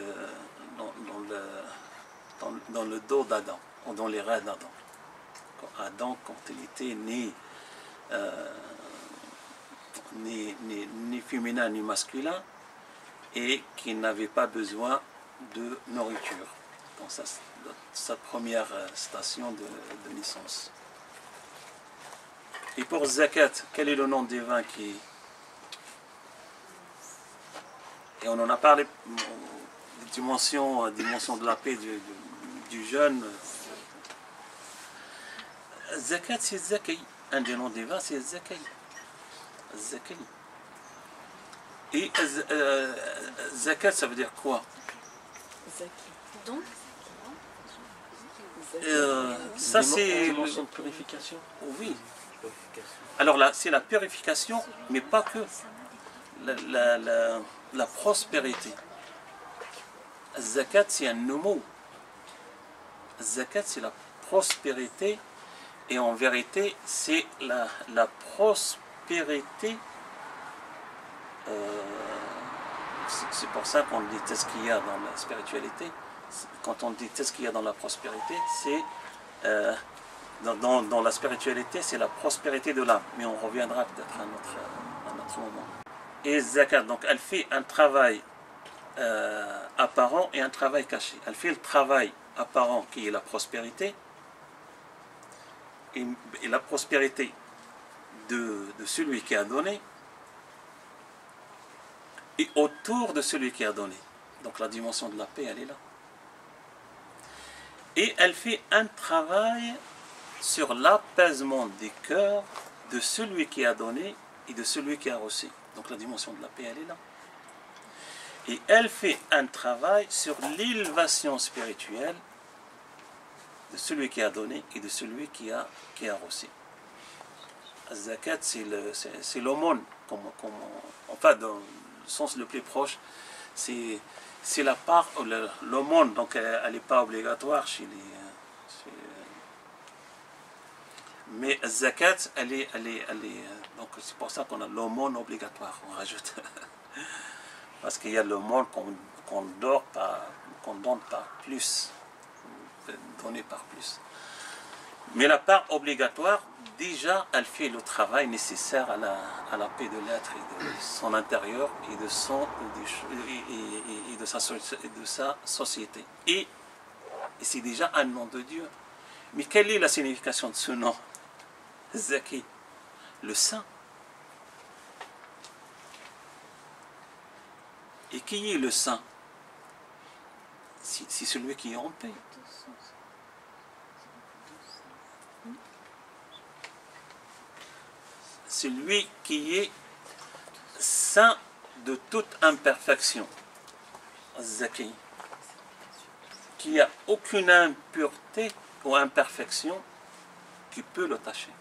dos d'Adam, ou dans les rêves d'Adam. Adam, quand il était ni féminin ni masculin, et qui n'avait pas besoin de nourriture dans sa première station de naissance. Et pour Zakat, quel est le nom divin qui... Et on en a parlé, dimension de la paix du jeûne. Zakat, c'est Zakai. Un des noms divins, c'est Zakai. Zakai. Et Zakat, ça veut dire quoi? Donc, ça c'est... dimension de purification. Oui. Alors là, c'est la purification, mais pas que. La prospérité. Zakat, c'est un mot. Zakat, c'est la prospérité. Et en vérité, c'est la prospérité. C'est pour ça qu'on dit tazkiya dans la spiritualité. Quand on dit tazkiya dans la prospérité, c'est dans la spiritualité, c'est la prospérité de l'âme. Mais on reviendra peut-être à un autre moment. Et Zakat, donc elle fait un travail apparent et un travail caché. Elle fait le travail apparent qui est la prospérité, et la prospérité de celui qui a donné, et autour de celui qui a donné. Donc la dimension de la paix, elle est là. Et elle fait un travail sur l'apaisement des cœurs de celui qui a donné et de celui qui a reçu. Donc la dimension de la paix, elle est là. Et elle fait un travail sur l'élévation spirituelle de celui qui a donné et de celui qui a reçu. Zakat, c'est l'aumône, enfin dans le sens le plus proche, c'est la part, l'aumône, donc elle n'est pas obligatoire chez les... mais Zakat, elle est donc c'est pour ça qu'on a l'aumône obligatoire, on rajoute. Parce qu'il y a l'aumône qu'on donne par plus, donné par plus. Mais la part obligatoire, déjà, elle fait le travail nécessaire à la paix de l'être et de son intérieur et de sa société. Et c'est déjà un nom de Dieu. Mais quelle est la signification de ce nom? Zaki, le saint. Et qui est le saint? C'est celui qui est en paix. Celui qui est saint de toute imperfection. Zaki. Qui n'a aucune impureté ou imperfection qui peut le tâcher.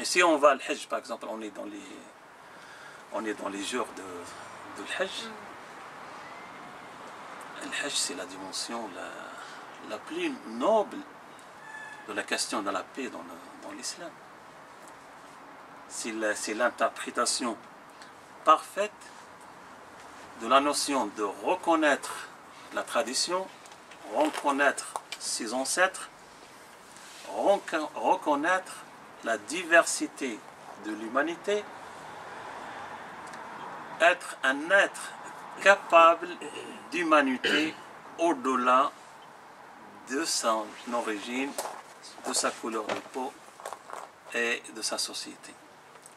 Et si on va à l'Hajj, par exemple, on est dans les jours de l'Hajj. L'Hajj, c'est la dimension la plus noble de la question de la paix dans l'islam. C'est l'interprétation parfaite de la notion de reconnaître la tradition, reconnaître ses ancêtres, reconnaître la diversité de l'humanité, être un être capable d'humanité au-delà de son origine, de sa couleur de peau et de sa société.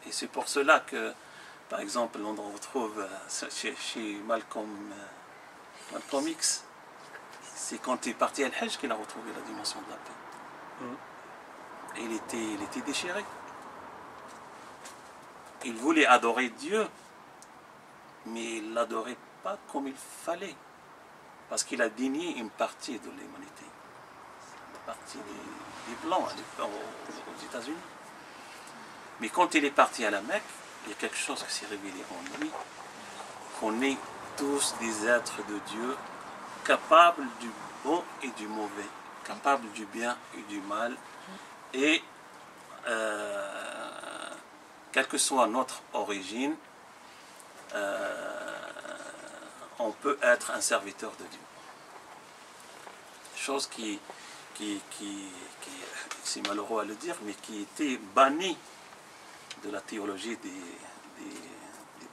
Et c'est pour cela que, par exemple, on retrouve chez Malcolm X, c'est quand il est parti à Al-Hajj qu'il a retrouvé la dimension de la paix. Et il était déchiré. Il voulait adorer Dieu, mais il ne l'adorait pas comme il fallait, parce qu'il a dénié une partie de l'humanité. partie des Blancs aux États-Unis. Mais quand il est parti à la Mecque, il y a quelque chose qui s'est révélé en lui, qu'on est tous des êtres de Dieu, capables du bon et du mauvais, capables du bien et du mal, et quelle que soit notre origine, on peut être un serviteur de Dieu. Chose qui c'est malheureux à le dire, mais qui était bannie de la théologie des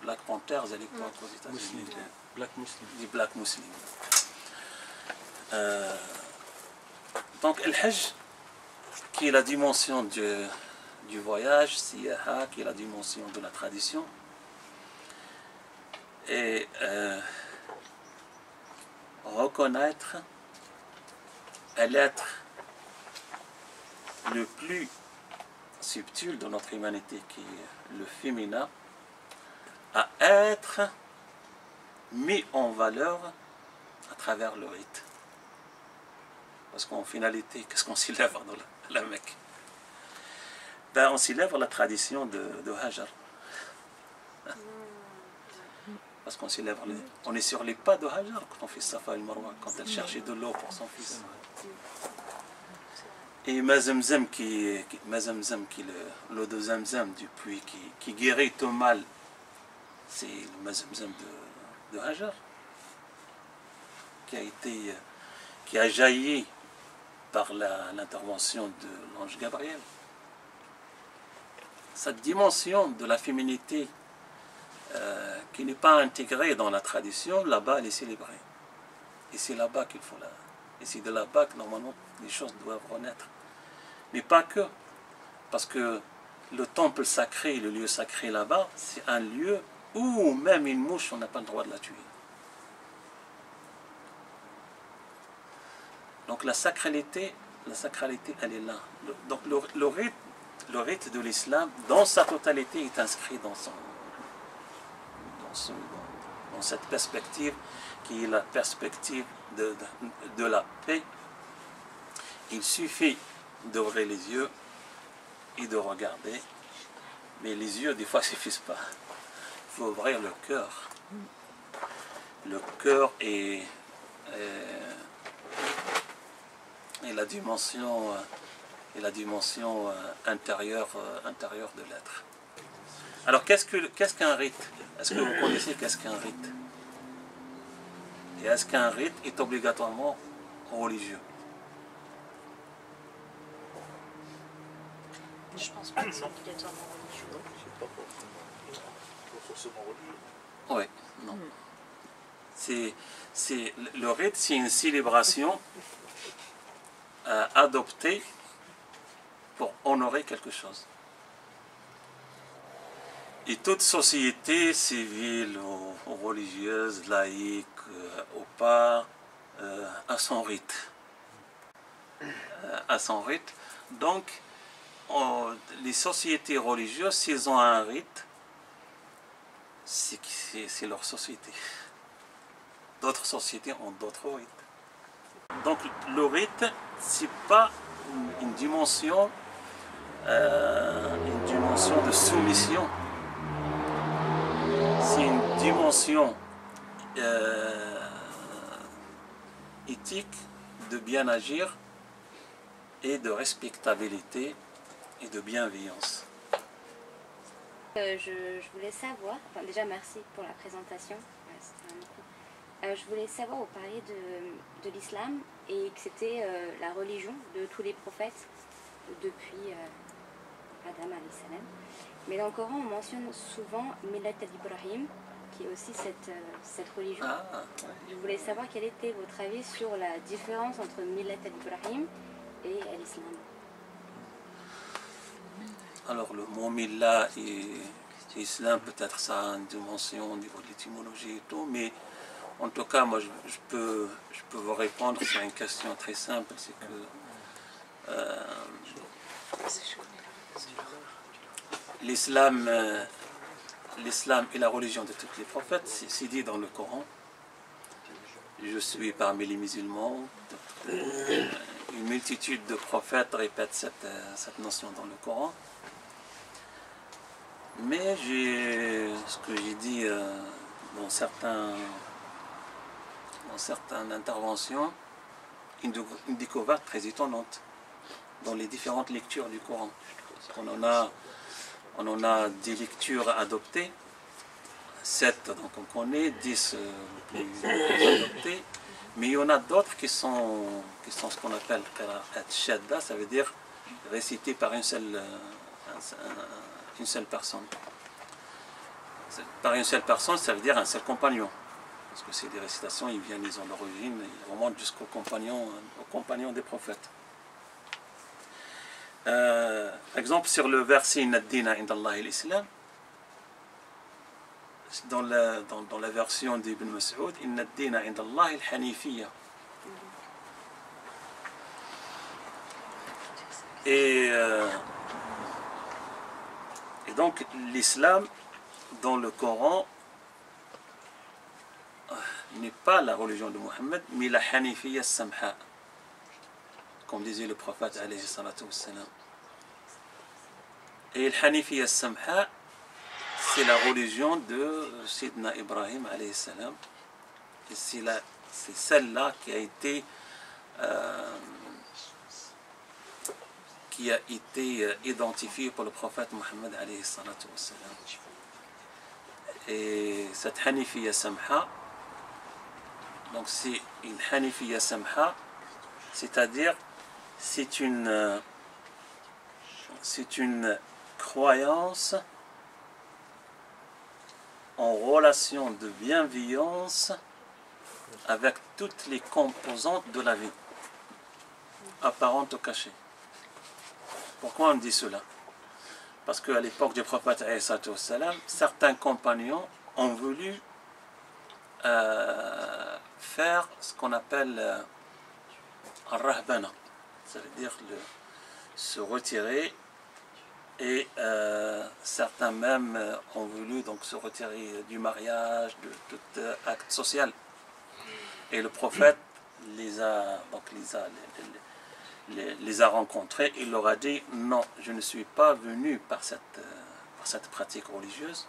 Black Panthers à l'époque aux États-Unis. Des Black Muslims. Donc, le Hajj, qui est la dimension du voyage, Siyaha, qui est la dimension de la tradition, et reconnaître l'être le plus subtil de notre humanité, qui est le féminin, à être mis en valeur à travers le rite. Parce qu'en finalité, qu'est-ce qu'on célèbre dans la Mecque? Ben, on célèbre la tradition de Hajar. Parce qu'on célèbre, on est sur les pas de Hajar quand on fait Safa et Marwa, quand elle cherchait de l'eau pour son fils. Et Mazemzem qui est l'eau de Zamzam du puits qui guérit tout mal, c'est le Mazemzem de Hajar, qui a jailli par l'intervention de l'ange Gabriel. Cette dimension de la féminité qui n'est pas intégrée dans la tradition, là-bas elle est célébrée. Et c'est là-bas qu'il faut et c'est de là-bas que normalement les choses doivent renaître. Mais pas que, parce que le temple sacré, le lieu sacré là-bas, c'est un lieu où même une mouche, on n'a pas le droit de la tuer. Donc la sacralité, elle est là. Donc le rite de l'islam, dans sa totalité, est inscrit dans cette perspective, qui est la perspective de la paix. Il suffit d'ouvrir les yeux et de regarder, mais les yeux, des fois, ne suffisent pas. Il faut ouvrir le cœur. Le cœur est la dimension intérieure de l'être. Alors, qu'est-ce qu'un rite? Est-ce que vous connaissez qu'est-ce qu'un rite? Et est-ce qu'un rite est obligatoirement religieux? Je pense pas que c'est obligatoirement religieux. Non, c'est pas forcément religieux. Oui, non. Le rite, c'est une célébration adoptée pour honorer quelque chose. Et toute société civile ou religieuse, laïque ou pas, a son rite. Donc, les sociétés religieuses, s'ils ont un rite, c'est leur société. D'autres sociétés ont d'autres rites. Donc le rite, c'est pas une dimension de soumission. C'est une dimension éthique de bien agir et de respectabilité et de bienveillance. Je voulais savoir, enfin déjà merci pour la présentation, je voulais savoir, vous parliez de l'islam et que c'était la religion de tous les prophètes depuis Adam alayhi salam. Mais dans le Coran on mentionne souvent Millat al-Ibrahim, qui est aussi cette religion. Je voulais savoir quel était votre avis sur la différence entre Millat al-Ibrahim et l'islam. Alors le mot Millah et l'islam, peut-être ça a une dimension au niveau de l'étymologie et tout, mais en tout cas, moi je peux vous répondre sur une question très simple, c'est que l'islam est la religion de tous les prophètes, c'est dit dans le Coran. Je suis parmi les musulmans, une multitude de prophètes répètent cette notion dans le Coran. Mais ce que j'ai dit dans certaines interventions, une découverte très étonnante dans les différentes lectures du Coran. On en a des lectures adoptées, 7 donc on connaît, 10 plus adoptées, mais il y en a d'autres qui sont ce qu'on appelle qira'at shadda, ça veut dire récité par une seule personne. Par une seule personne, ça veut dire un seul compagnon. Parce que c'est des récitations, ils ont l'origine, ils remontent jusqu'aux compagnons des prophètes. Exemple sur le verset Inna ad-dina inda Allahi l'Islam, dans la version d'Ibn Mas'ud, Inna ad-dina inda Allahi al-hanifiyya. Et donc l'islam dans le Coran n'est pas la religion de Mohammed, mais la hanifiyya samha, comme disait le prophète alayhi salatu wassalam. Et la hanifiyya samha, c'est la religion de Sidna Ibrahim alayhi salam. Et c'est celle-là qui a été identifiée par le prophète Mohammed alayhi salatu wassalam. Et cette hanifiyya samha, donc c'est une hanifiyya samha, c'est-à-dire c'est une croyance en relation de bienveillance avec toutes les composantes de la vie, apparentes ou cachées. Pourquoi on dit cela? Parce qu'à l'époque du prophète alayhi salatu wassalam, certains compagnons ont voulu faire ce qu'on appelle al-rahbana, ça veut dire se retirer, et certains même ont voulu donc se retirer du mariage, de tout acte social. Et le prophète les a rencontrés, il leur a dit non, je ne suis pas venu par cette pratique religieuse,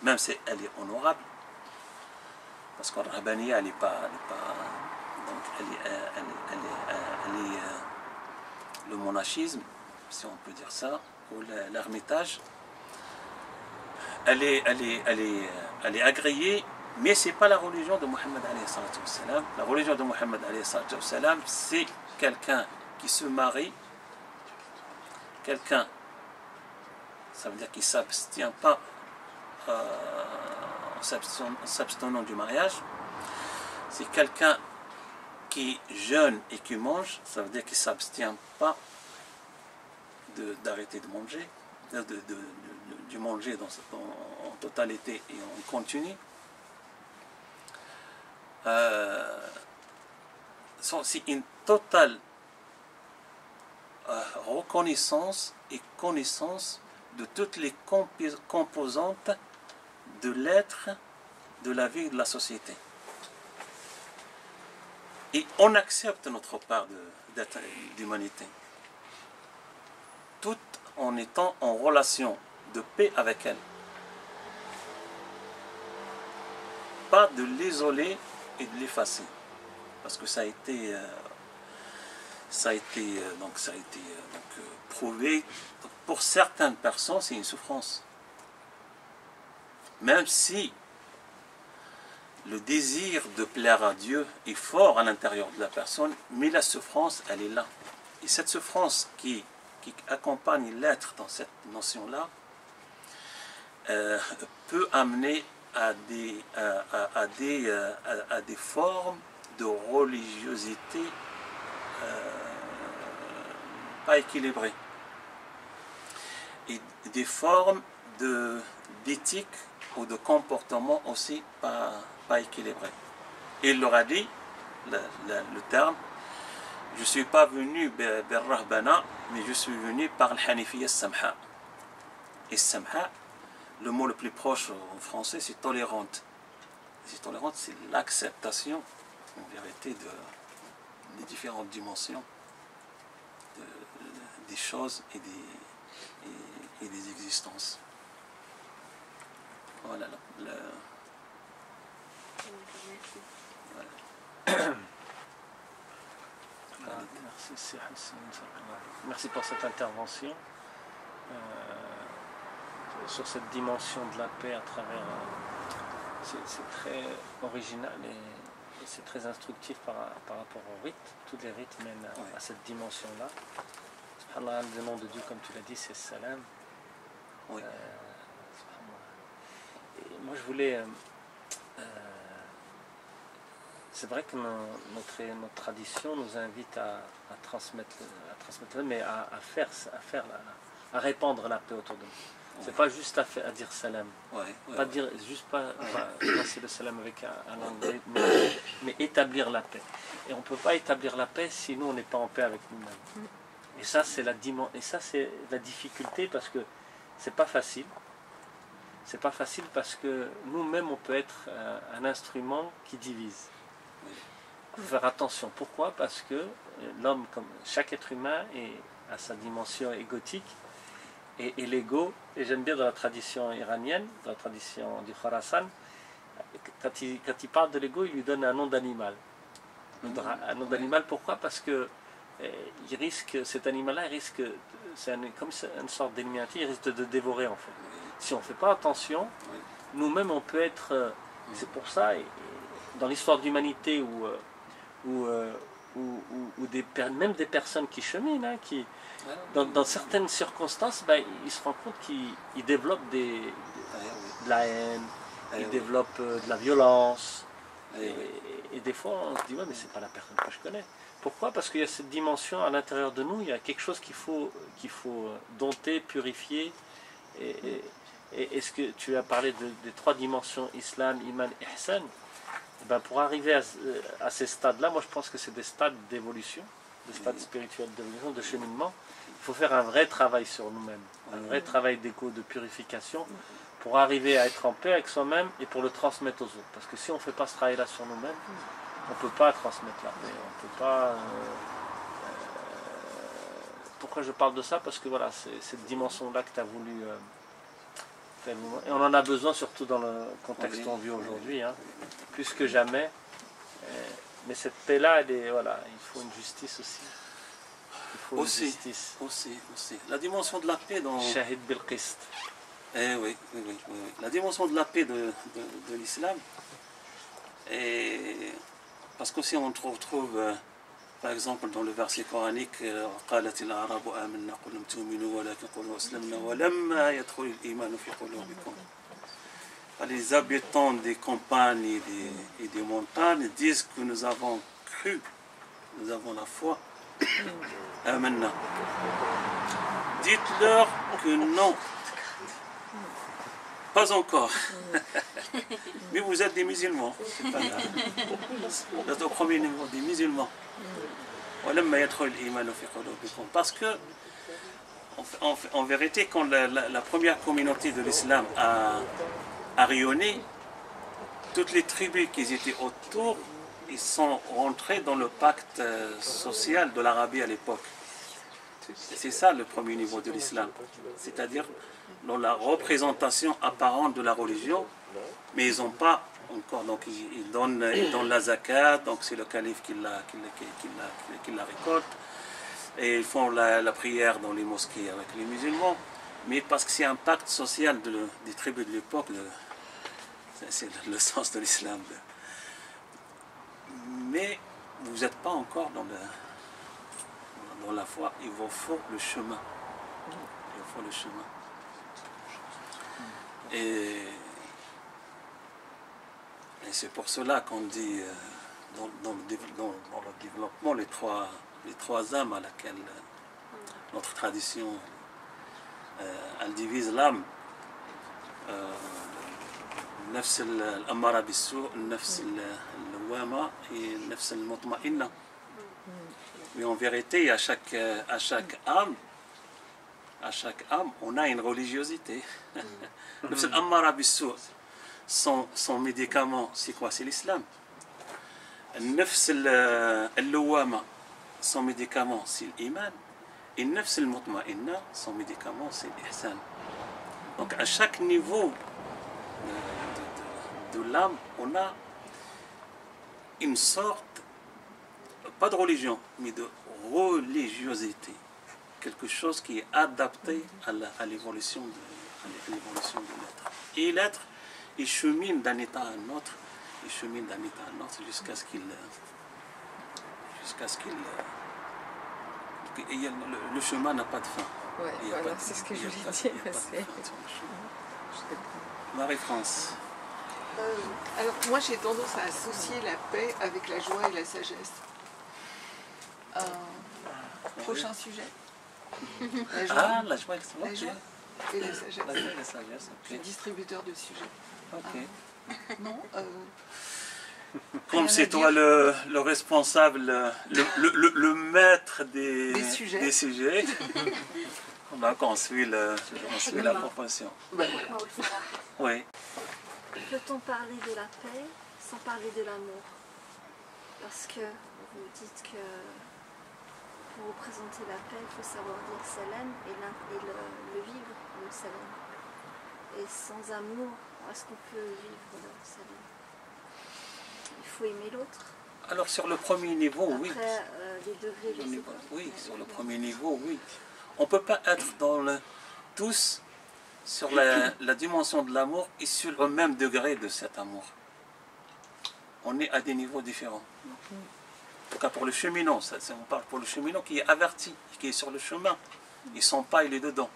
même si elle est honorable, parce que la rabbaniya elle est le monachisme, si on peut dire ça, ou l'ermitage, elle est agréée, mais c'est pas la religion de Mohammed alayhi salatu wassalam. La religion de Mohammed alayhi salatu wassalam, c'est quelqu'un qui se marie, quelqu'un, ça veut dire qu'il ne s'abstient pas en s'abstenant du mariage, c'est quelqu'un qui jeûne et qui mange, ça veut dire qu'il ne s'abstient pas d'arrêter de manger, du manger en totalité et en continu. C'est une totale reconnaissance et connaissance de toutes les composantes de l'être, de la vie et de la société. Et on accepte notre part d'être d'humanité, tout en étant en relation de paix avec elle. Pas de l'isoler et de l'effacer, parce que ça a été prouvé. Pour certaines personnes, c'est une souffrance. Même si le désir de plaire à Dieu est fort à l'intérieur de la personne, mais la souffrance, elle est là. Et cette souffrance qui accompagne l'être dans cette notion-là peut amener à des formes de religiosité pas équilibrées et des formes d'éthique ou de comportement aussi pas équilibrés. Et il leur a dit le terme: je ne suis pas venu bil rahbana, mais je suis venu par le hanifiyya samha. Et samha, le mot le plus proche en français, c'est tolérante. C'est tolérante, c'est l'acceptation en vérité des différentes dimensions des choses et des existences. Voilà. Merci. Merci pour cette intervention sur cette dimension de la paix à travers. C'est très original et c'est très instructif par rapport aux rites. Tous les rites mènent à cette dimension-là. Subhanallah, le nom de Dieu, comme tu l'as dit, c'est Salam. Oui. Et moi, je voulais. C'est vrai que notre tradition nous invite à transmettre, mais à répandre la paix autour de nous. C'est pas juste à dire salam. Dire juste pas passer le salam avec un anglais, mais établir la paix. Et on peut pas établir la paix si nous on n'est pas en paix avec nous-mêmes. Et ça c'est la difficulté parce que c'est pas facile. C'est pas facile parce que nous-mêmes on peut être un instrument qui divise. Il faut faire attention. Pourquoi? Parce que l'homme, comme chaque être humain, a sa dimension égotique et l'ego. Et j'aime bien dans la tradition iranienne, dans la tradition du Khorasan, quand il parle de l'ego, il lui donne un nom d'animal. Un nom d'animal, pourquoi? Parce que cet animal-là, c'est comme une sorte d'ennemi intime, il risque de dévorer en fait. Si on ne fait pas attention, nous-mêmes on peut être. C'est pour ça, dans l'histoire de l'humanité même des personnes qui cheminent, dans certaines circonstances, ils se rendent compte qu'ils développent de la haine, ils développent de la violence. Et des fois, on se dit, ouais, mais c'est pas la personne que je connais. Pourquoi? Parce qu'il y a cette dimension à l'intérieur de nous, il y a quelque chose qu'il faut dompter, purifier. Et est-ce que tu as parlé des trois dimensions, Islam, Iman, Ihsan? Pour arriver à ces stades-là, moi je pense que c'est des stades d'évolution, des stades spirituels d'évolution, de cheminement. Il faut faire un vrai travail sur nous-mêmes, un vrai travail d'écho, de purification, pour arriver à être en paix avec soi-même et pour le transmettre aux autres. Parce que si on ne fait pas ce travail-là sur nous-mêmes, on ne peut pas transmettre la paix, on peut pas... Pourquoi je parle de ça? Parce que voilà, c'est cette dimension-là que tu as voulu... Et on en a besoin surtout dans le contexte qu'on vit aujourd'hui, plus que jamais. Mais cette paix-là, il faut une justice aussi. Il faut une justice. Aussi. La dimension de la paix dans... Shahid bil qist. Oui. La dimension de la paix de l'islam. Parce qu'aussi on trouve par exemple dans le verset coranique قالت الأعراب آمنا قل لم تؤمنوا ولكن قولوا أسلمنا ولما يدخل الإيمان في قلوبكم. Les habitants des campagnes et des montagnes disent que nous avons cru, nous avons la foi. Amen. Dites-leur que non, pas encore. Mais vous êtes des musulmans, c'est pas grave. Vous êtes au premier niveau des musulmans. Parce que, en vérité, quand la première communauté de l'islam a rayonné, toutes les tribus qui étaient autour, ils sont rentrés dans le pacte social de l'Arabie à l'époque. C'est ça le premier niveau de l'islam. C'est-à-dire dans la représentation apparente de la religion, mais ils n'ont pas encore, donc ils donnent la zakat, donc c'est le calife qui la récolte, et ils font la prière dans les mosquées avec les musulmans, mais parce que c'est un pacte social des tribus de l'époque, c'est le sens de l'islam. Mais vous n'êtes pas encore dans la foi, il vous faut le chemin. Il vous faut le chemin. Et c'est pour cela qu'on dit dans le développement les trois âmes à laquelle notre tradition elle divise l'âme. Nafs al-ammara bis-su', nafs al-lawwama et nafs al-mutma'inna. Mais en vérité, à chaque âme, on a une religiosité. Nafs al-ammara bis-su', son médicament, c'est quoi? C'est l'islam. Nafs al-lawwama, son médicament, c'est l'iman. Et nafs al-mutma'inna, son médicament, c'est l'ihsan. Donc à chaque niveau de l'âme, on a une sorte, pas de religion, mais de religiosité. Quelque chose qui est adapté à l'évolution de l'être. Et l'être, il chemine d'un état à un autre, jusqu'à ce qu'il... Le chemin n'a pas de fin. Ouais, voilà, c'est ce que je voulais dire. Marie-France. Alors moi j'ai tendance à associer la paix avec la joie et la sagesse. Prochain sujet. La joie, La joie et la sagesse. La sagesse, Je suis distributeur de sujets. Ok. Non Comme c'est toi le responsable, le maître des sujets, donc on suit la proposition. Ben voilà. Oui. Peut-on parler de la paix sans parler de l'amour? Parce que vous dites que pour représenter la paix, il faut savoir dire salam et le vivre, le salam. Et sans amour, est-ce qu'on peut vivre le salam? Il faut aimer l'autre. Alors sur le premier niveau, oui. Après, les degrés, je sais pas. Oui, sur le premier niveau, oui. On ne peut pas être tous sur la dimension de l'amour et sur le même degré de cet amour. On est à des niveaux différents. En tout cas pour le cheminot, on parle pour le cheminot qui est averti, qui est sur le chemin. Il sent pas, il est dedans.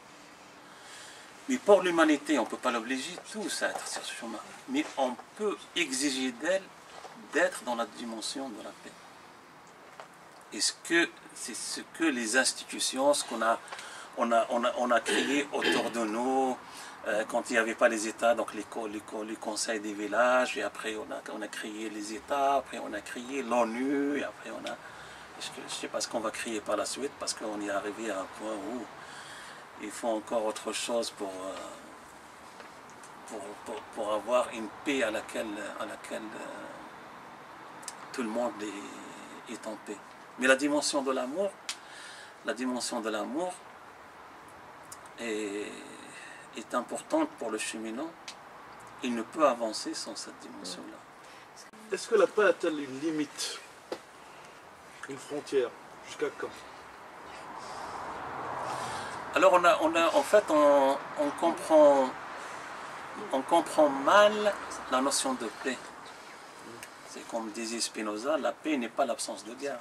Mais pour l'humanité, on ne peut pas l'obliger tous à être sur ce chemin. Mais on peut exiger d'elle d'être dans la dimension de la paix. Et c'est ce que les institutions, ce qu'on a créé autour de nous, quand il n'y avait pas les États, donc les conseils des villages, et après on a créé les États, après on a créé l'ONU, et après je ne sais pas ce qu'on va créer par la suite, parce qu'on est arrivé à un point où il faut encore autre chose pour avoir une paix à laquelle tout le monde est en paix. Mais la dimension de l'amour est importante pour le cheminot. Il ne peut avancer sans cette dimension-là. Est-ce que la paix a-t-elle une limite, une frontière? Jusqu'à quand? Alors en fait, on comprend mal la notion de paix. C'est comme disait Spinoza, la paix n'est pas l'absence de guerre.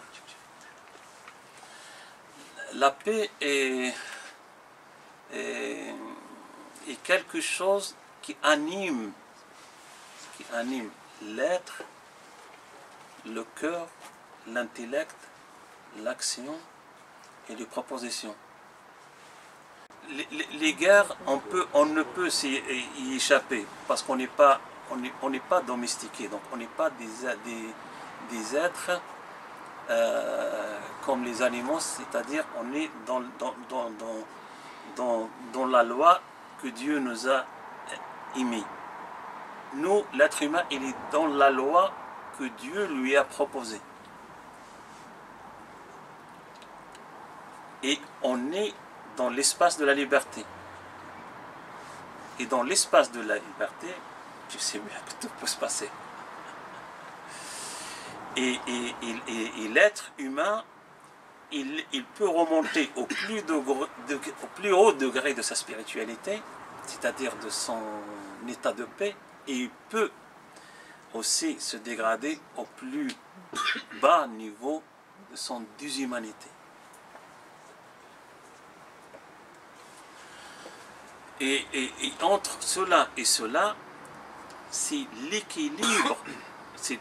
La paix est quelque chose qui anime l'être, le cœur, l'intellect, l'action et les propositions. Les guerres, on ne peut y échapper parce qu'on n'est pas domestiqué, donc on n'est pas des êtres comme les animaux, c'est-à-dire on est dans la loi que Dieu nous a émise. Nous, l'être humain, il est dans la loi que Dieu lui a proposée. Et on est dans l'espace de la liberté. Et dans l'espace de la liberté, tu sais bien que tout peut se passer. Et l'être humain, il peut remonter au plus haut degré de sa spiritualité, c'est-à-dire de son état de paix, et il peut aussi se dégrader au plus bas niveau de son déshumanité. Et entre cela et cela, c'est l'équilibre, c'est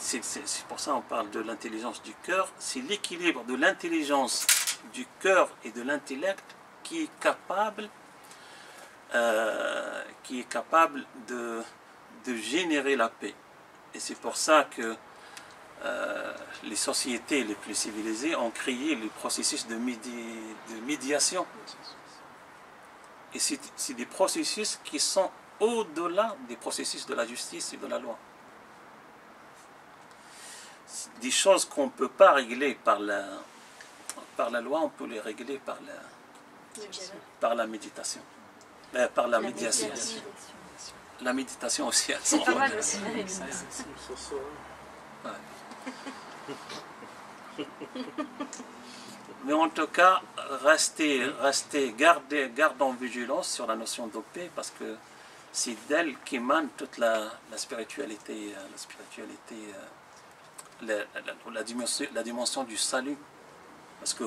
pour ça qu'on parle de l'intelligence du cœur, c'est l'équilibre de l'intelligence du cœur et de l'intellect qui est capable de générer la paix. Et c'est pour ça que les sociétés les plus civilisées ont créé les processus de médiation. Et c'est des processus qui sont au-delà des processus de la justice et de la loi. Des choses qu'on ne peut pas régler par la loi, on peut les régler par par la méditation, par la médiation. La méditation aussi, elle C'est pas mal aussi. Mais en tout cas, gardons vigilance sur la notion de paix, parce que c'est d'elle qu'émane toute la spiritualité, la dimension du salut. Parce que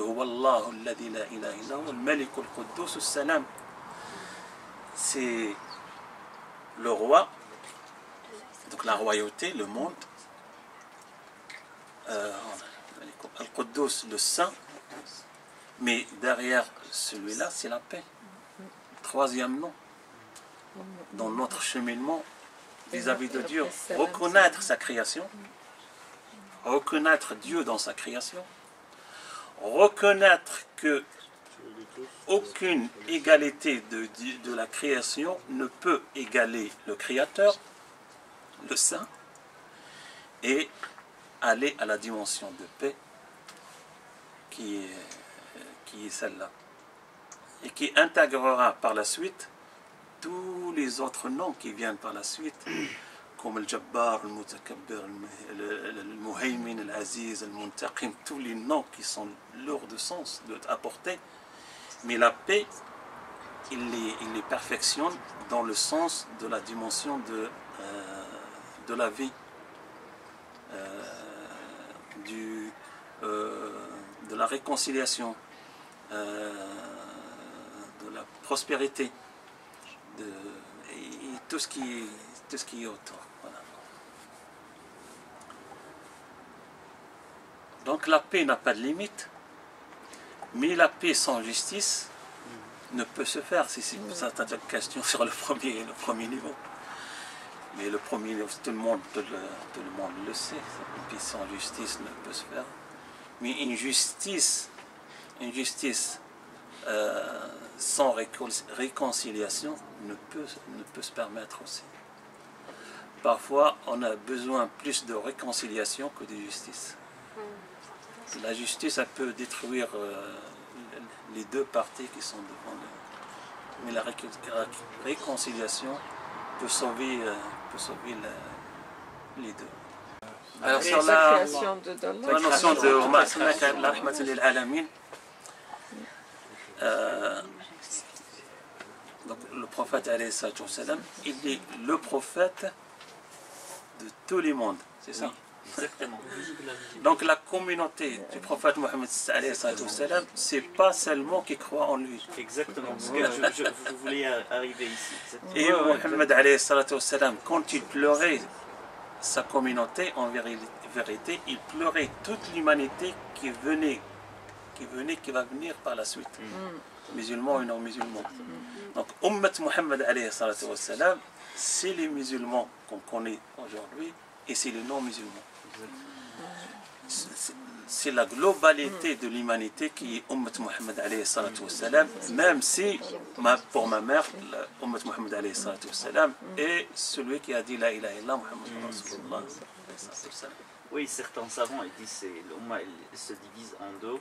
c'est le roi, donc la royauté, le monde, Al-Quddus, le saint, mais derrière celui-là, c'est la paix. Troisième nom, dans notre cheminement vis-à-vis de Dieu, reconnaître sa création, reconnaître Dieu dans sa création, reconnaître que aucune égalité de la création ne peut égaler le Créateur, le Saint, et aller à la dimension de paix qui est celle-là, et qui intégrera par la suite tous les autres noms qui viennent par la suite, comme le Jabbar, le Mutakabbir, le Muhaymin, l'Aziz, le Muntaqim, tous les noms qui sont lourds de sens à porter. Mais la paix, il les perfectionne dans le sens de la dimension de la vie, de la réconciliation, de la prospérité, et tout ce qui est autour. Voilà. Donc la paix n'a pas de limite, mais la paix sans justice ne peut se faire. C'est une question sur le premier niveau. Mais le premier niveau, tout le monde le sait. La paix sans justice ne peut se faire. Mais une justice sans réconciliation ne peut se permettre aussi. Parfois, on a besoin plus de réconciliation que de justice. La justice, elle peut détruire les deux parties qui sont devant nous. Mais la réconciliation peut sauver les deux. Alors sur la notion de donc le prophète alayhi salatu wassalam, il est le prophète de tous les mondes, c'est ça? Exactement. Donc la communauté du prophète Mohammed alayhi salatu wassalam, c'est pas seulement qui croient en lui. Exactement, parce que je voulais arriver ici. Et Mohammed alayhi salatu wassalam, quand il pleurait sa communauté, en vérité, il pleurait toute l'humanité qui va venir par la suite. Musulmans et non musulmans. Donc, Ummat Muhammad alayhi salatu wassalam, c'est les musulmans qu'on connaît aujourd'hui et c'est les non musulmans. C'est la globalité de l'humanité qui est Ummat Muhammad alayhi salatu wassalam, même si, pour ma mère, Ummat Muhammad alayhi salatu wassalam est celui qui a dit La ilaha illallah Muhammad Rasulullah. Oui, certains savants disent que l'Umma se divise en deux,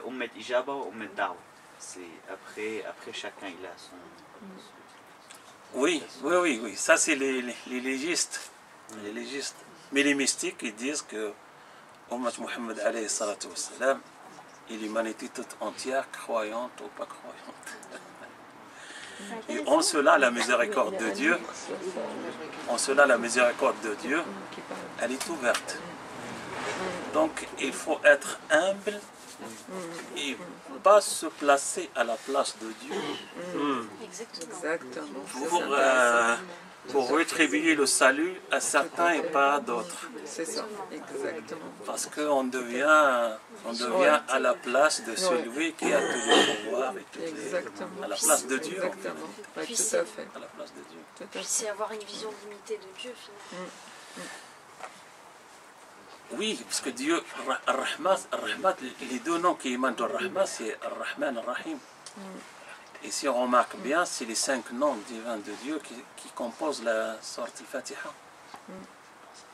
Ummat Ijaba et Ummat Da'wa. Après chacun il a son... Oui, ça c'est les légistes. Les légistes. Mais les mystiques, ils disent que Ummat Muhammad alayhi salatu wassalam et l'humanité toute entière, croyante ou pas croyante. Et en cela, la miséricorde de Dieu, elle est ouverte. Donc il faut être humble et pas se placer à la place de Dieu pour rétribuer le salut à certains et pas à d'autres. C'est ça, exactement. Parce qu'on devient à la place de celui qui a tout le pouvoir et tout. Exactement. À la place de Dieu. Exactement. Ouais, tout à fait. À la place de Dieu. Puis c'est avoir une vision limitée de Dieu finalement. Oui, parce que Dieu, Ar-Rahman, les deux noms qui émanent de Ar-Rahman, c'est Ar-Rahman, Ar-Rahim. Et si on remarque bien, c'est les 5 noms divins de Dieu qui composent la sorte Fatiha.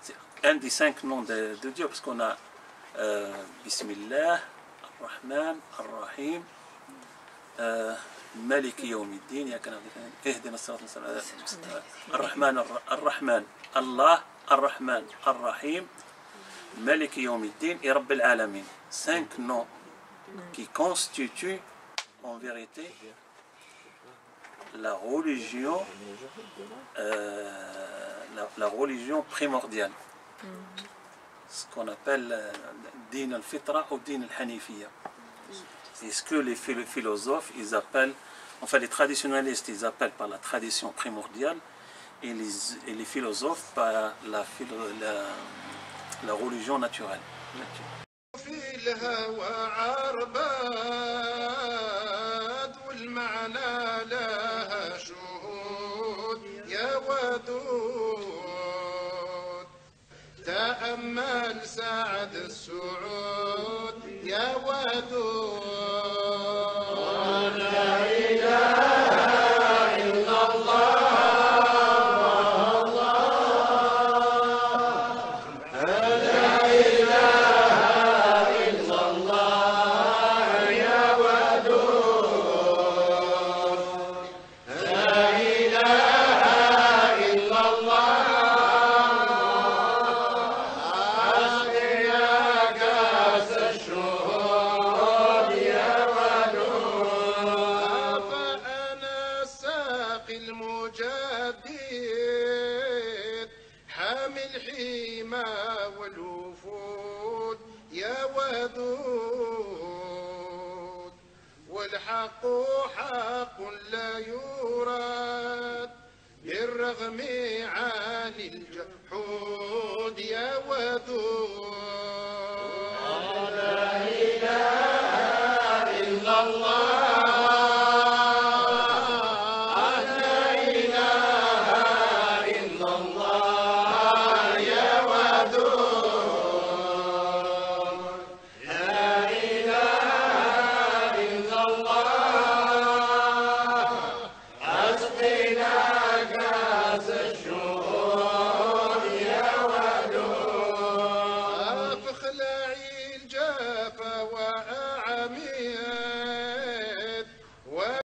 C'est un des 5 noms de Dieu, parce qu'on a Bismillah, Ar-Rahman, Ar-Rahim, مالك يوم الدين يا كان اهدنا الصراط المستقيم الرحمن الله الرحمن الرحيم مالك يوم الدين et رب العالمين. 5 noms qui constituent en vérité la religion primordiale, ce qu'on appelle din al-fitra ou din al-hanifiyya. C'est ce que les philosophes ils appellent, enfin les traditionnalistes ils appellent par la tradition primordiale et les philosophes par la religion naturelle. تأمل سعد السعود يا ودود لا إله إلا الله لا إله إلا الله يا ودود لا إله إلا الله والحق حق لا يراد بالرغم عن الجحود يا ودود لا إله إلا الله لا إله إلا الله